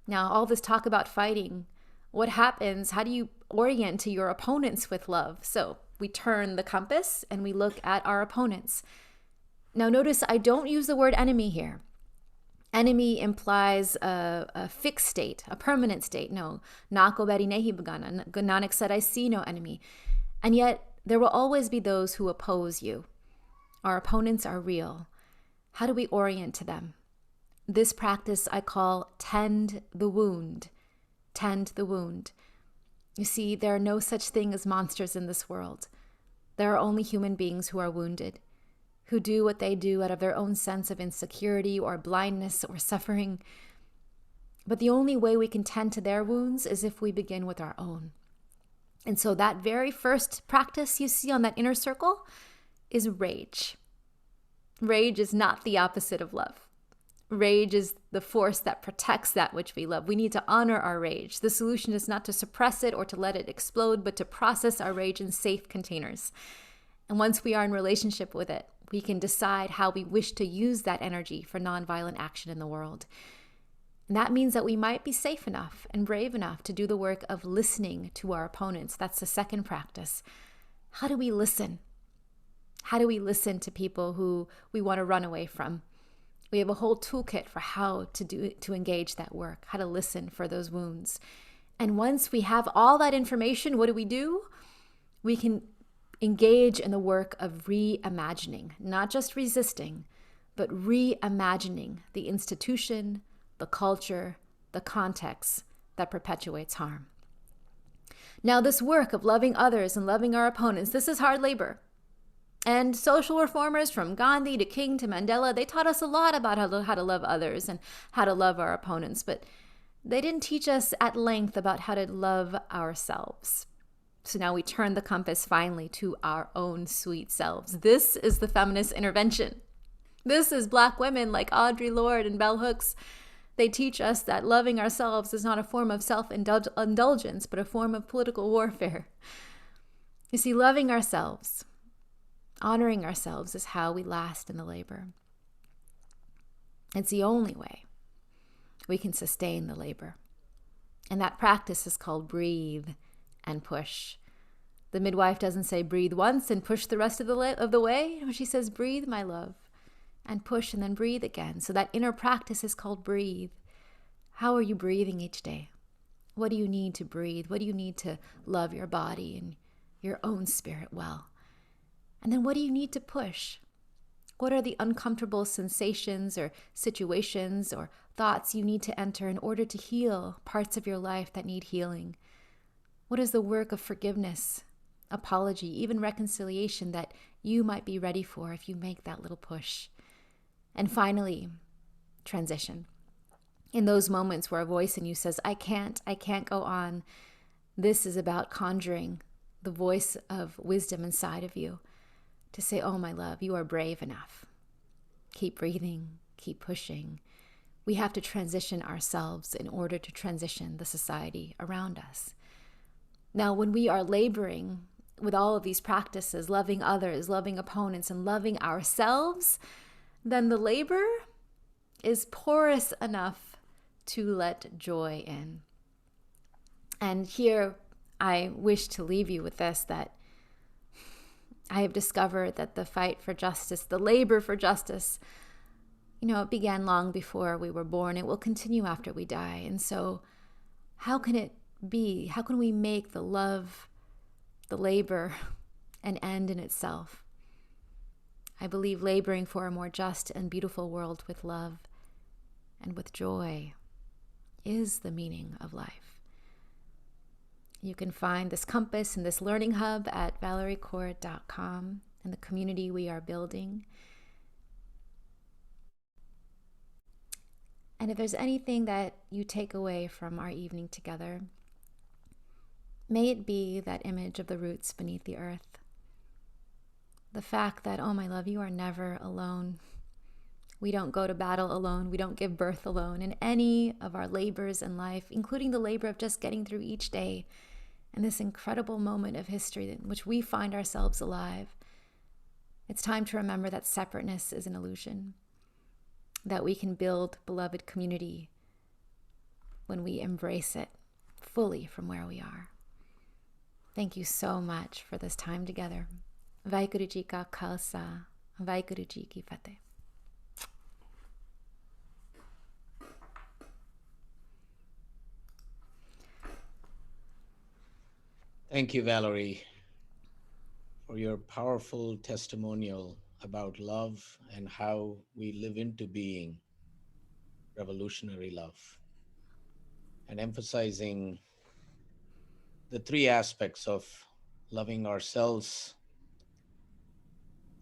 Now, all this talk about fighting, what happens? How do you orient to your opponents with love? So we turn the compass and we look at our opponents. Now notice I don't use the word enemy here. Enemy implies a fixed state, a permanent state. No, Nako beri nehi bagana. Nanak said, I see no enemy. And yet there will always be those who oppose you. Our opponents are real. How do we orient to them? This practice I call tend the wound. Tend the wound. You see, there are no such thing as monsters in this world. There are only human beings who are wounded, who do what they do out of their own sense of insecurity or blindness or suffering. But the only way we can tend to their wounds is if we begin with our own. And so that very first practice you see on that inner circle is rage. Rage is not the opposite of love. Rage is the force that protects that which we love. We need to honor our rage. The solution is not to suppress it or to let it explode, but to process our rage in safe containers. And once we are in relationship with it, we can decide how we wish to use that energy for nonviolent action in the world. And that means that we might be safe enough and brave enough to do the work of listening to our opponents. That's the second practice. How do we listen? How do we listen to people who we want to run away from? We have a whole toolkit for how to engage that work, how to listen for those wounds. And once we have all that information, what do? We can engage in the work of reimagining, not just resisting, but reimagining the institution, the culture, the context that perpetuates harm. Now, this work of loving others and loving our opponents, this is hard labor. And social reformers from Gandhi to King to Mandela, they taught us a lot about how to love others and how to love our opponents, but they didn't teach us at length about how to love ourselves. So now we turn the compass finally to our own sweet selves. This is the feminist intervention. This is Black women like Audre Lorde and Bell Hooks. They teach us that loving ourselves is not a form of self-indulgence, but a form of political warfare. You see, loving ourselves, honoring ourselves is how we last in the labor. It's the only way we can sustain the labor. And that practice is called breathe and push. The midwife doesn't say breathe once and push the rest of the way. She says breathe, my love, and push and then breathe again. So that inner practice is called breathe. How are you breathing each day? What do you need to breathe? What do you need to love your body and your own spirit well? And then what do you need to push? What are the uncomfortable sensations or situations or thoughts you need to enter in order to heal parts of your life that need healing? What is the work of forgiveness, apology, even reconciliation that you might be ready for if you make that little push? And finally, transition. In those moments where a voice in you says, I can't go on, this is about conjuring the voice of wisdom inside of you to say, oh, my love, you are brave enough. Keep breathing, keep pushing. We have to transition ourselves in order to transition the society around us. Now, when we are laboring with all of these practices, loving others, loving opponents, and loving ourselves, then the labor is porous enough to let joy in. And here I wish to leave you with this, that I have discovered that the fight for justice, the labor for justice, it began long before we were born. It will continue after we die. And so how can it be? How can we make the love the labor, an end in itself. I believe laboring for a more just and beautiful world with love and with joy is the meaning of life. You can find this compass and this learning hub at valariekaur.com and the community we are building. And if there's anything that you take away from our evening together, may it be that image of the roots beneath the earth. The fact that, oh my love, you are never alone. We don't go to battle alone. We don't give birth alone. In any of our labors in life, including the labor of just getting through each day and this incredible moment of history in which we find ourselves alive, it's time to remember that separateness is an illusion, that we can build beloved community when we embrace it fully from where we are. Thank you so much for this time together. Vaheguru Ji Ka Khalsa, Vaheguru Ji Ki Fateh. Thank you, Valarie, for your powerful testimonial about love and how we live into being revolutionary love, and emphasizing the three aspects of loving ourselves,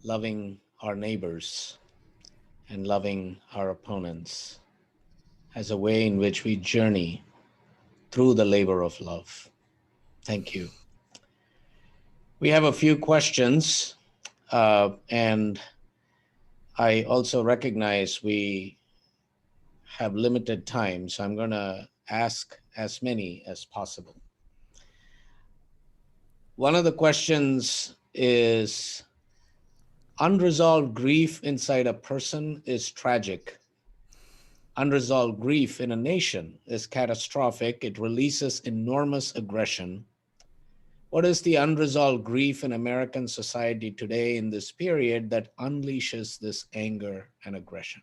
loving our neighbors, and loving our opponents as a way in which we journey through the labor of love. Thank you. We have a few questions, and I also recognize we have limited time, so I'm going to ask as many as possible. One of the questions is, unresolved grief inside a person is tragic. Unresolved grief in a nation is catastrophic. It releases enormous aggression. What is the unresolved grief in American society today in this period that unleashes this anger and aggression?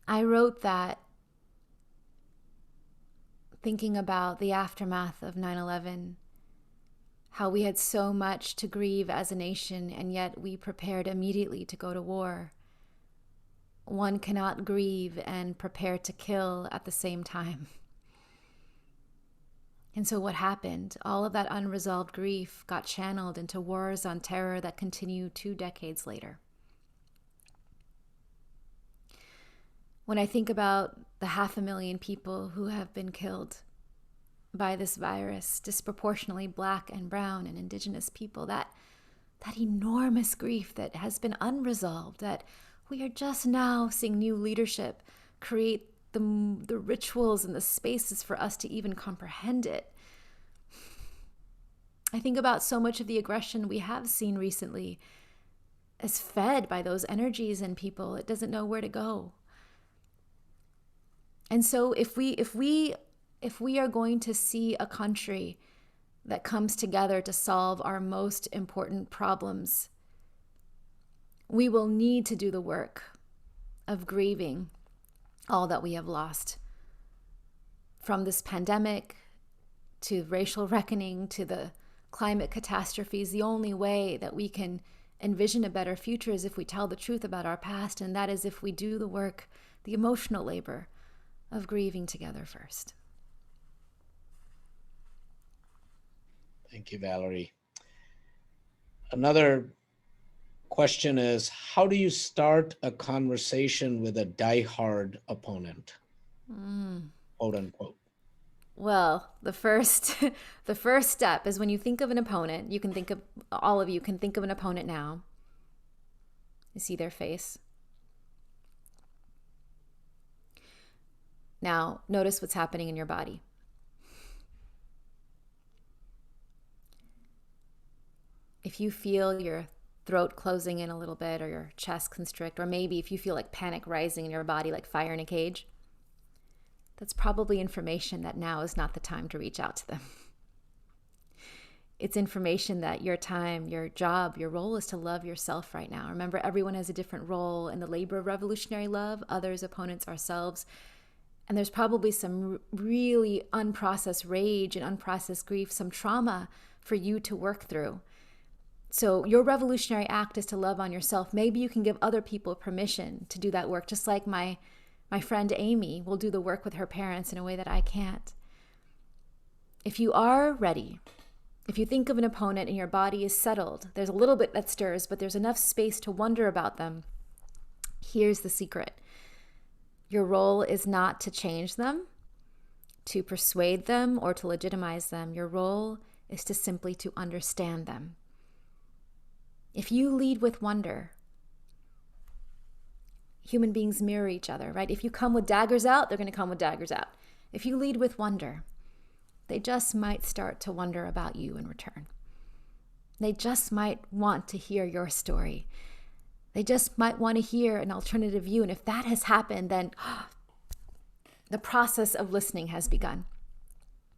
I wrote that thinking about the aftermath of 9/11, how we had so much to grieve as a nation, and yet we prepared immediately to go to war. One cannot grieve and prepare to kill at the same time. And so what happened? All of that unresolved grief got channeled into wars on terror that continue 2 decades later. When I think about the 500,000 people who have been killed by this virus, disproportionately Black and brown and indigenous people, that enormous grief that has been unresolved, that we are just now seeing new leadership create the rituals and the spaces for us to even comprehend it. I think about so much of the aggression we have seen recently as fed by those energies in people. It doesn't know where to go. And so if we are going to see a country that comes together to solve our most important problems, we will need to do the work of grieving all that we have lost. From this pandemic to racial reckoning to the climate catastrophes, the only way that we can envision a better future is if we tell the truth about our past, and that is if we do the work, the emotional labor of grieving together first. Thank you, Valarie. Another question is, how do you start a conversation with a diehard opponent, quote unquote? Well, the first step is when you think of an opponent, you can think of, all of you can think of an opponent now. You see their face. Now, notice what's happening in your body. If you feel your throat closing in a little bit, or your chest constrict, or maybe if you feel like panic rising in your body, like fire in a cage, that's probably information that now is not the time to reach out to them. It's information that your time, your job, your role is to love yourself right now. Remember, everyone has a different role in the labor of revolutionary love, others, opponents, ourselves. And there's probably some really unprocessed rage and unprocessed grief, some trauma for you to work through. So your revolutionary act is to love on yourself. Maybe you can give other people permission to do that work, just like my friend Amy will do the work with her parents in a way that I can't. If you are ready, if you think of an opponent and your body is settled, there's a little bit that stirs, but there's enough space to wonder about them. Here's the secret. Your role is not to change them, to persuade them, or to legitimize them. Your role is to simply to understand them. If you lead with wonder, human beings mirror each other, right? If you come with daggers out, they're going to come with daggers out. If you lead with wonder, they just might start to wonder about you in return. They just might want to hear your story. They just might want to hear an alternative view. And if that has happened, then the process of listening has begun.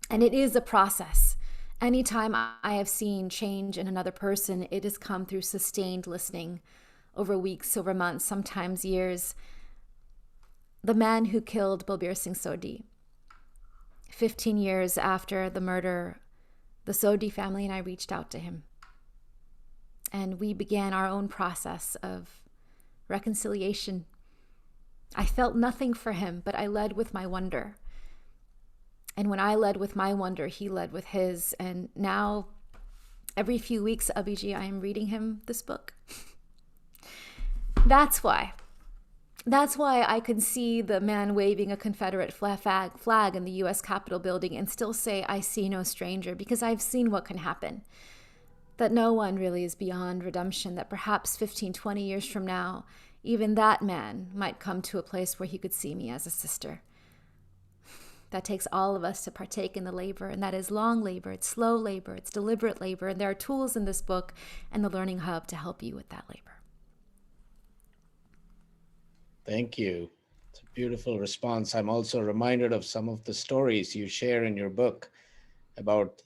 And it is a process. Anytime I have seen change in another person, it has come through sustained listening over weeks, over months, sometimes years. The man who killed Balbir Singh Sodhi, 15 years after the murder, the Sodhi family and I reached out to him. And we began our own process of reconciliation. I felt nothing for him, but I led with my wonder. And when I led with my wonder, he led with his. And now, every few weeks, Abhiji, I am reading him this book. That's why I can see the man waving a Confederate flag in the U.S. Capitol building and still say, I see no stranger, because I've seen what can happen. That no one really is beyond redemption, that perhaps 15, 20 years from now, even that man might come to a place where he could see me as a sister. That takes all of us to partake in the labor, and that is long labor, it's slow labor, it's deliberate labor, and there are tools in this book and the Learning Hub to help you with that labor. Thank you. It's a beautiful response. I'm also reminded of some of the stories you share in your book about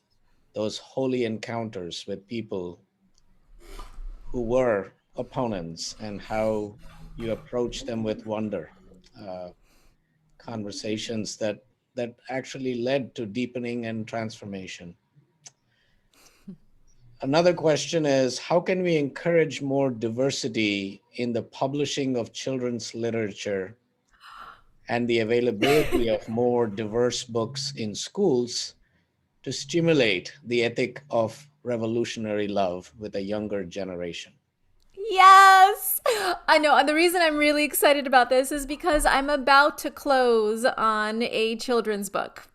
those holy encounters with people who were opponents and how you approach them with wonder. Conversations that actually led to deepening and transformation. Another question is, how can we encourage more diversity in the publishing of children's literature and the availability of more diverse books in schools to stimulate the ethic of revolutionary love with a younger generation? Yes, I know. And the reason I'm really excited about this is because I'm about to close on a children's book.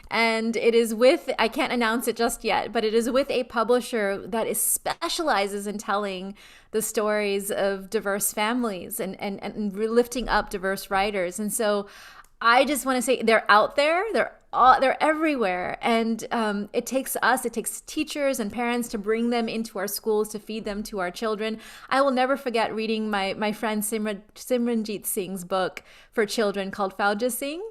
And it is with, I can't announce it just yet, but it is with a publisher that specializes in telling the stories of diverse families and lifting up diverse writers. And so I just want to say they're out there. They're everywhere. And it takes teachers and parents to bring them into our schools, to feed them to our children. I will never forget reading my friend Simranjit Singh's book for children called Fauja Singh.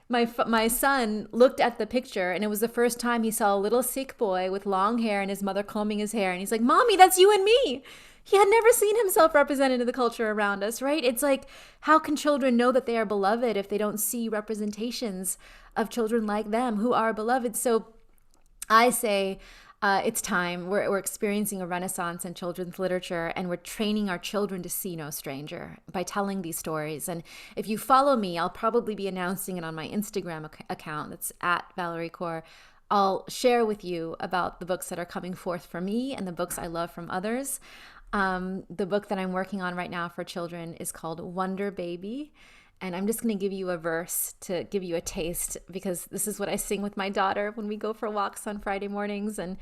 My son looked at the picture, and it was the first time he saw a little Sikh boy with long hair and his mother combing his hair. And he's like, Mommy, that's you and me. He had never seen himself represented in the culture around us, right? It's like, how can children know that they are beloved if they don't see representations of children like them who are beloved? So I say it's time. We're experiencing a renaissance in children's literature, and we're training our children to see no stranger by telling these stories. And if you follow me, I'll probably be announcing it on my Instagram account. That's at Valarie Kaur. I'll share with you about the books that are coming forth for me and the books I love from others. The book that I'm working on right now for children is called Wonder Baby. And I'm just going to give you a verse to give you a taste, because this is what I sing with my daughter when we go for walks on Friday mornings. And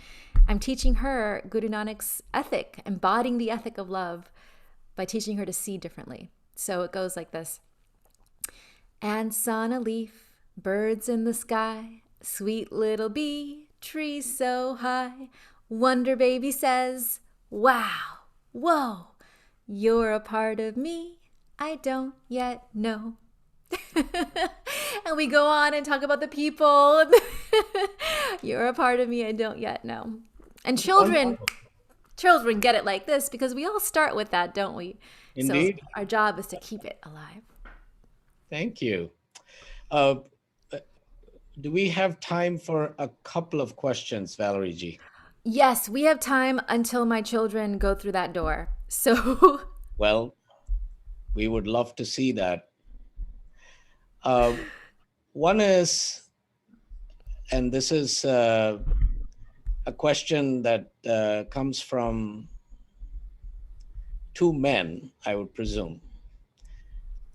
I'm teaching her Guru Nanak's ethic, embodying the ethic of love by teaching her to see differently. So it goes like this. Ants on a leaf, birds in the sky, sweet little bee, tree so high. Wonder Baby says, wow, whoa, you're a part of me I don't yet know. And we go on and talk about the people. You're a part of me I don't yet know. And children get it like this, because we all start with that, don't we? Indeed. So our job is to keep it alive. Thank you. Uh, do we have time for a couple of questions, Valarie G? Yes, we have time until my children go through that door. So, Well, we would love to see that. Uh, one is, and this is a question that comes from two men, I would presume.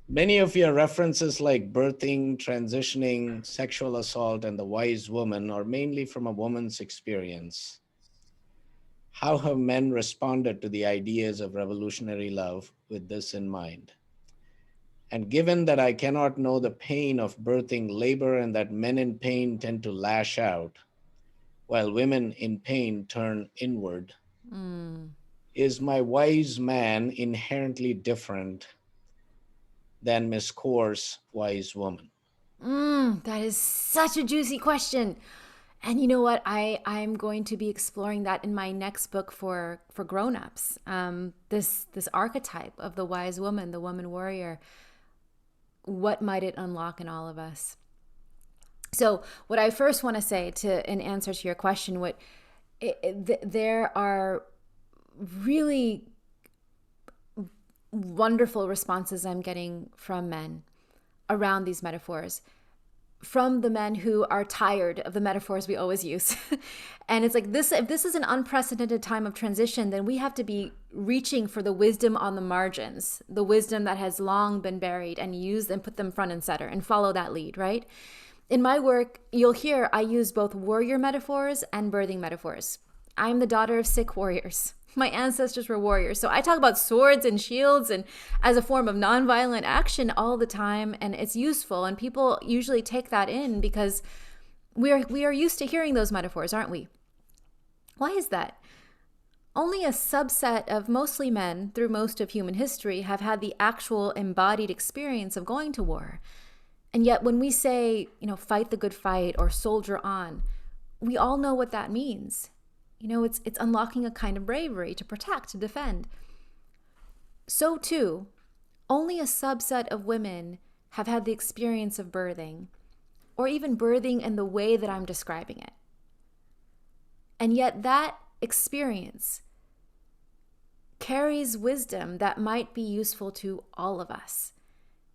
Many of your references like birthing, transitioning, sexual assault, and the wise woman are mainly from a woman's experience. How have men responded to the ideas of revolutionary love with this in mind? And given that I cannot know the pain of birthing labor and that men in pain tend to lash out, while women in pain turn inward, is my wise man inherently different than Miss Kaur's wise woman? that is such a juicy question. And you know what? I'm going to be exploring that in my next book for grown-ups. This archetype of the wise woman, the woman warrior. What might it unlock in all of us? So, what I first want to say in answer to your question, there are really wonderful responses I'm getting from men around these metaphors, from the men who are tired of the metaphors we always use. And it's like this, if this is an unprecedented time of transition, then we have to be reaching for the wisdom on the margins, the wisdom that has long been buried, and use and put them front and center and follow that lead, right? In my work, you'll hear I use both warrior metaphors and birthing metaphors. I'm the daughter of Sikh warriors. My ancestors were warriors. So I talk about swords and shields and as a form of nonviolent action all the time. And it's useful. And people usually take that in because we are used to hearing those metaphors, aren't we? Why is that? Only a subset of mostly men through most of human history have had the actual embodied experience of going to war. And yet when we say, fight the good fight or soldier on, we all know what that means. It's unlocking a kind of bravery to protect, to defend. So too, only a subset of women have had the experience of birthing, or even birthing in the way that I'm describing it. And yet that experience carries wisdom that might be useful to all of us.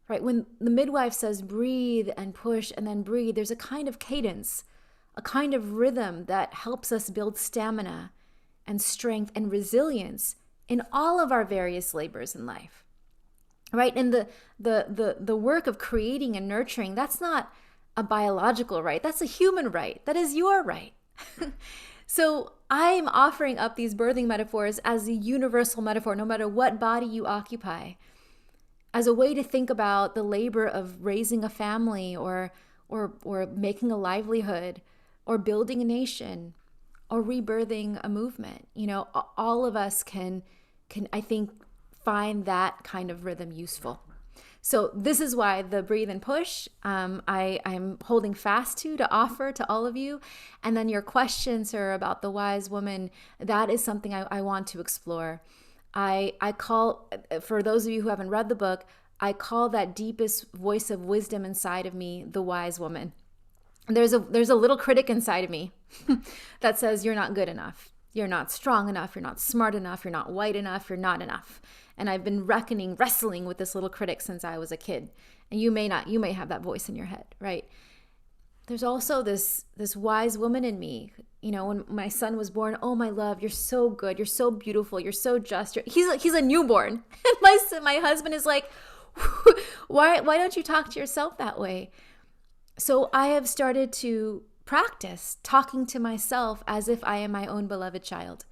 Right? When the midwife says breathe and push and then breathe, there's a kind of cadence, a kind of rhythm that helps us build stamina and strength and resilience in all of our various labors in life. Right? And the work of creating and nurturing, that's not a biological right. That's a human right. That is your right. So I'm offering up these birthing metaphors as a universal metaphor, no matter what body you occupy, as a way to think about the labor of raising a family or making a livelihood or building a nation or rebirthing a movement. All of us can I think find that kind of rhythm useful. So this is why the breathe and push I'm holding fast to offer to all of you. And then your question, sir, about the wise woman, that is something I want to explore. I call, for those of you who haven't read the book, I call that deepest voice of wisdom inside of me the wise woman. There's a little critic inside of me that says you're not good enough. You're not strong enough. You're not smart enough. You're not white enough. You're not enough. And I've been wrestling with this little critic since I was a kid. And you may have that voice in your head, right? There's also this wise woman in me. When my son was born, oh my love, you're so good, you're so beautiful, you're so just. He's a newborn, and my husband is like, why don't you talk to yourself that way? So I have started to practice talking to myself as if I am my own beloved child,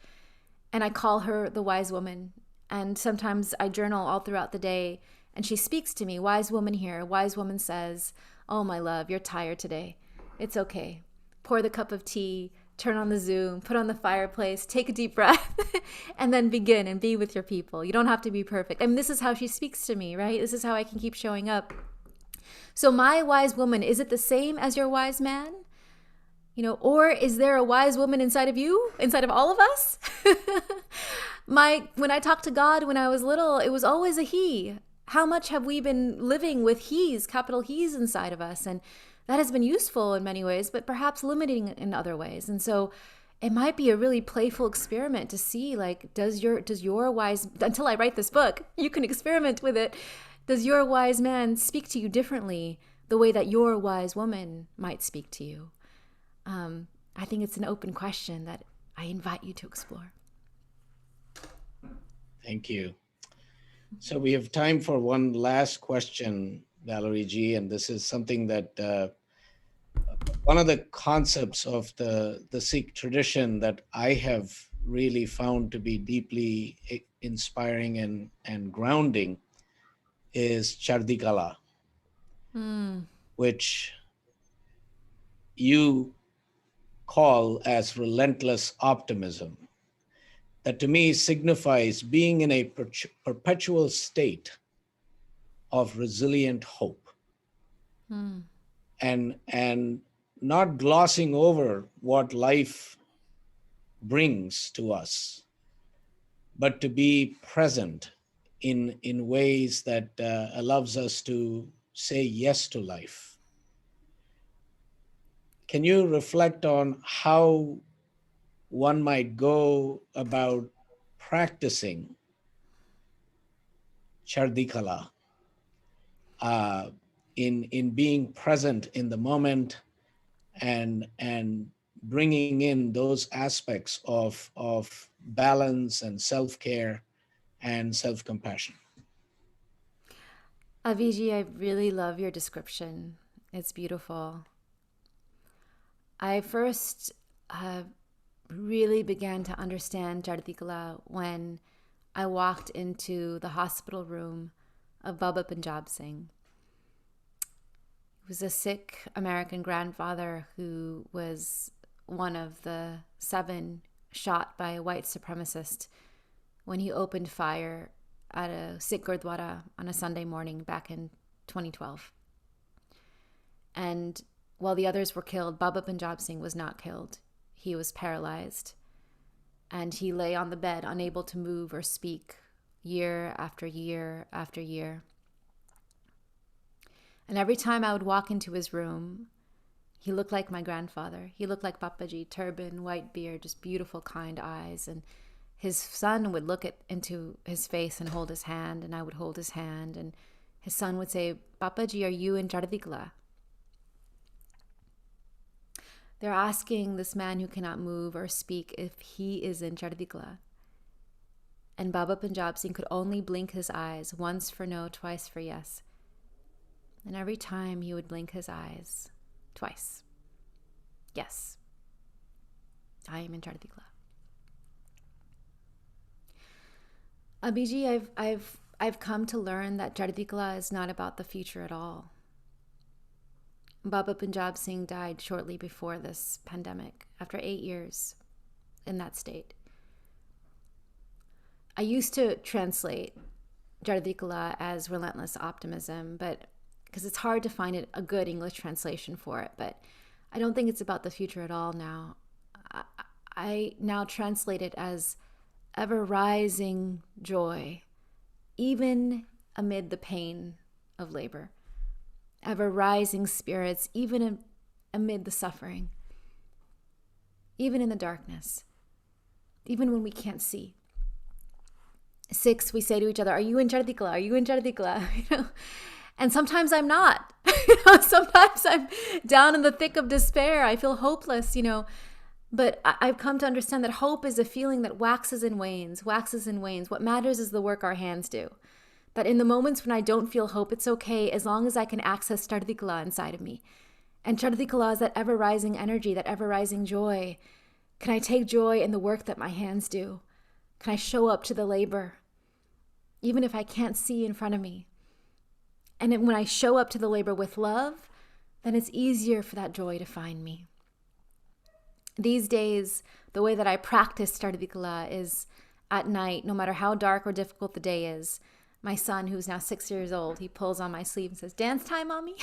and I call her the wise woman. And sometimes I journal all throughout the day, and she speaks to me, wise woman here. Wise woman says, oh my love, you're tired today. It's okay. Pour the cup of tea, turn on the Zoom, put on the fireplace, take a deep breath, and then begin and be with your people. You don't have to be perfect. And this is how she speaks to me, right? This is how I can keep showing up. So my wise woman, is it the same as your wise man? Or is there a wise woman inside of you, inside of all of us? When I talked to God when I was little, it was always a he. How much have we been living with he's, capital He's, inside of us? And that has been useful in many ways, but perhaps limiting in other ways. And so it might be a really playful experiment to see, like, does your wise, until I write this book, you can experiment with it. Does your wise man speak to you differently the way that your wise woman might speak to you? I think it's an open question that I invite you to explore. Thank you. So we have time for one last question, Valarie G, and this is something that one of the concepts of the Sikh tradition that I have really found to be deeply inspiring and grounding is Chardi Kala, which you call as relentless optimism, that to me signifies being in a perpetual state of resilient hope, and not glossing over what life brings to us, but to be present in ways that allows us to say yes to life. Can you reflect on how one might go about practicing Chardi Kala in being present in the moment and bringing in those aspects of balance and self-care and self-compassion? Aviji, I really love your description. It's beautiful. I first really began to understand Chardi Kala when I walked into the hospital room of Baba Punjab Singh. He was a Sikh American grandfather who was one of the 7 shot by a white supremacist when he opened fire at a Sikh Gurdwara on a Sunday morning back in 2012. And while the others were killed, Baba Punjab Singh was not killed. He was paralyzed, and he lay on the bed, unable to move or speak, year after year after year. And every time I would walk into his room, he looked like my grandfather. He looked like Papaji, turban, white beard, just beautiful, kind eyes. And his son would look into his face and hold his hand, and I would hold his hand. And his son would say, "Papaji, are you in Chardi Kala?" They're asking this man who cannot move or speak if he is in Chardi Kala. And Baba Punjab Singh could only blink his eyes, once for no, twice for yes. And every time he would blink his eyes, twice. Yes, I am in Chardi Kala. Abhiji, I've come to learn that Chardi Kala is not about the future at all. Baba Punjab Singh died shortly before this pandemic, after 8 years in that state. I used to translate Chardi Kala as relentless optimism, but because it's hard to find a good English translation for it, but I don't think it's about the future at all now. I now translate it as ever-rising joy, even amid the pain of labor. Ever-rising spirits, even amid the suffering, even in the darkness, even when we can't see. 6, we say to each other, "Are you in Chardi Kala? Are you in Chardi Kala?" And sometimes I'm not. Sometimes I'm down in the thick of despair. I feel hopeless, But I've come to understand that hope is a feeling that waxes and wanes, waxes and wanes. What matters is the work our hands do. That in the moments when I don't feel hope, it's okay as long as I can access Chardi Kala inside of me. And Chardi Kala is that ever-rising energy, that ever-rising joy. Can I take joy in the work that my hands do? Can I show up to the labor, even if I can't see in front of me? And when I show up to the labor with love, then it's easier for that joy to find me. These days, the way that I practice Chardi Kala is at night, no matter how dark or difficult the day is. My son, who's now 6 years old, he pulls on my sleeve and says, "Dance time, Mommy."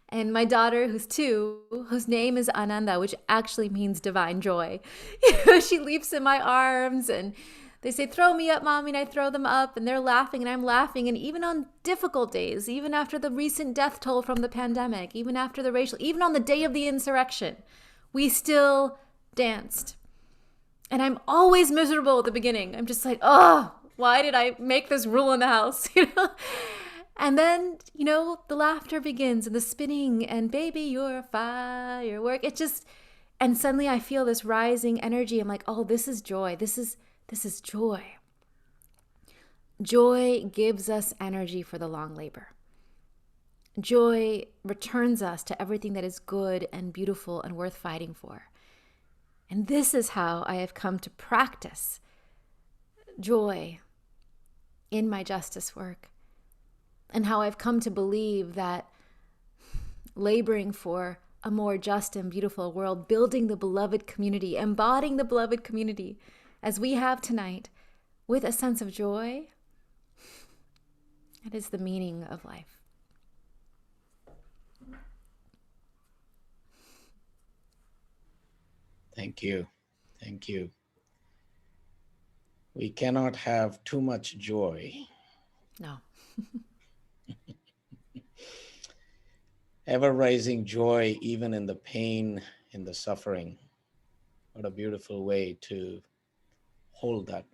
And my daughter, who's 2, whose name is Ananda, which actually means divine joy, she leaps in my arms, and They say, throw me up, mommy, and I throw them up, and they're laughing, and I'm laughing. And even on difficult days, even after the recent death toll from the pandemic, even after the racial, even on the day of the insurrection, we still danced. And I'm always miserable at the beginning. I'm just like, oh, why did I make this rule in the house? And then, the laughter begins and the spinning and baby, you're a firework. It just, and suddenly I feel this rising energy. I'm like, oh, this is joy. This is joy. Joy gives us energy for the long labor. Joy returns us to everything that is good and beautiful and worth fighting for. And this is how I have come to practice joy in my justice work, and how I've come to believe that laboring for a more just and beautiful world, building the beloved community, embodying the beloved community as we have tonight with a sense of joy, that is the meaning of life. Thank you. Thank you. We cannot have too much joy. No. Ever-rising joy, even in the pain, in the suffering. What a beautiful way to hold that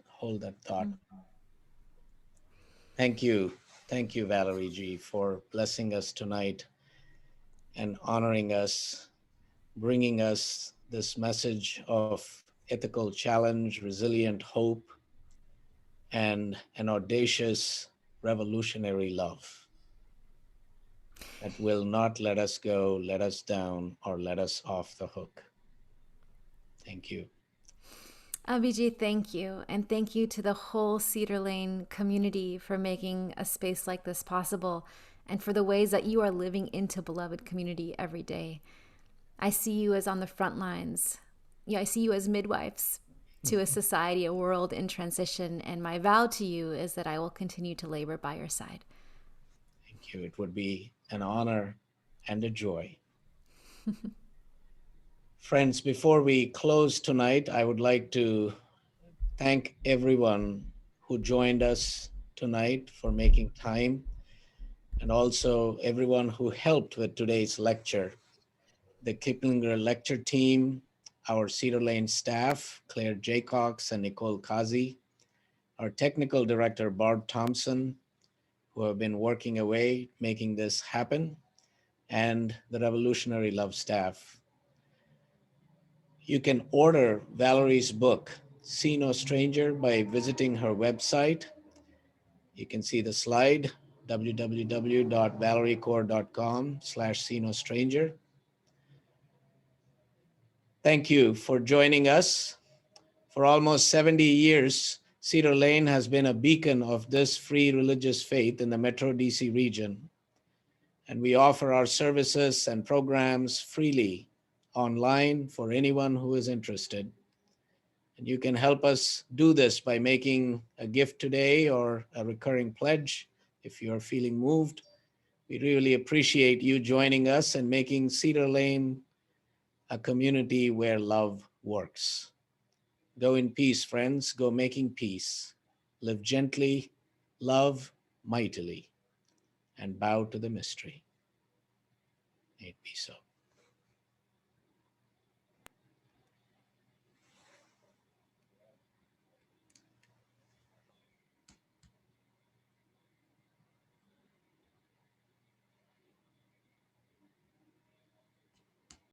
thought. Thank you. Thank you, Valarie G, for blessing us tonight and honoring us, bringing us this message of ethical challenge, resilient hope, and an audacious revolutionary love that will not let us go, let us down, or let us off the hook. Thank you. Abhijit, thank you. And thank you to the whole Cedar Lane community for making a space like this possible, and for the ways that you are living into beloved community every day. I see you as on the front lines. I see you as midwives to a society, a world in transition. And my vow to you is that I will continue to labor by your side. Thank you. It would be an honor and a joy. Friends, before we close tonight, I would like to thank everyone who joined us tonight for making time, and also everyone who helped with today's lecture. The Kiplinger lecture team, our Cedar Lane staff, Claire Jaycox and Nicole Kazi, our technical director, Barb Thompson, who have been working away, making this happen, and the Revolutionary Love staff. You can order Valarie's book, See No Stranger, by visiting her website. You can see the slide, www.valariekaur.com/See No Stranger. Thank you for joining us. For almost 70 years, Cedar Lane has been a beacon of this free religious faith in the Metro DC region. And we offer our services and programs freely online for anyone who is interested. And you can help us do this by making a gift today or a recurring pledge if you're feeling moved. We really appreciate you joining us and making Cedar Lane a community where love works. Go in peace, friends. Go making peace. Live gently, love mightily, and bow to the mystery. May it be so.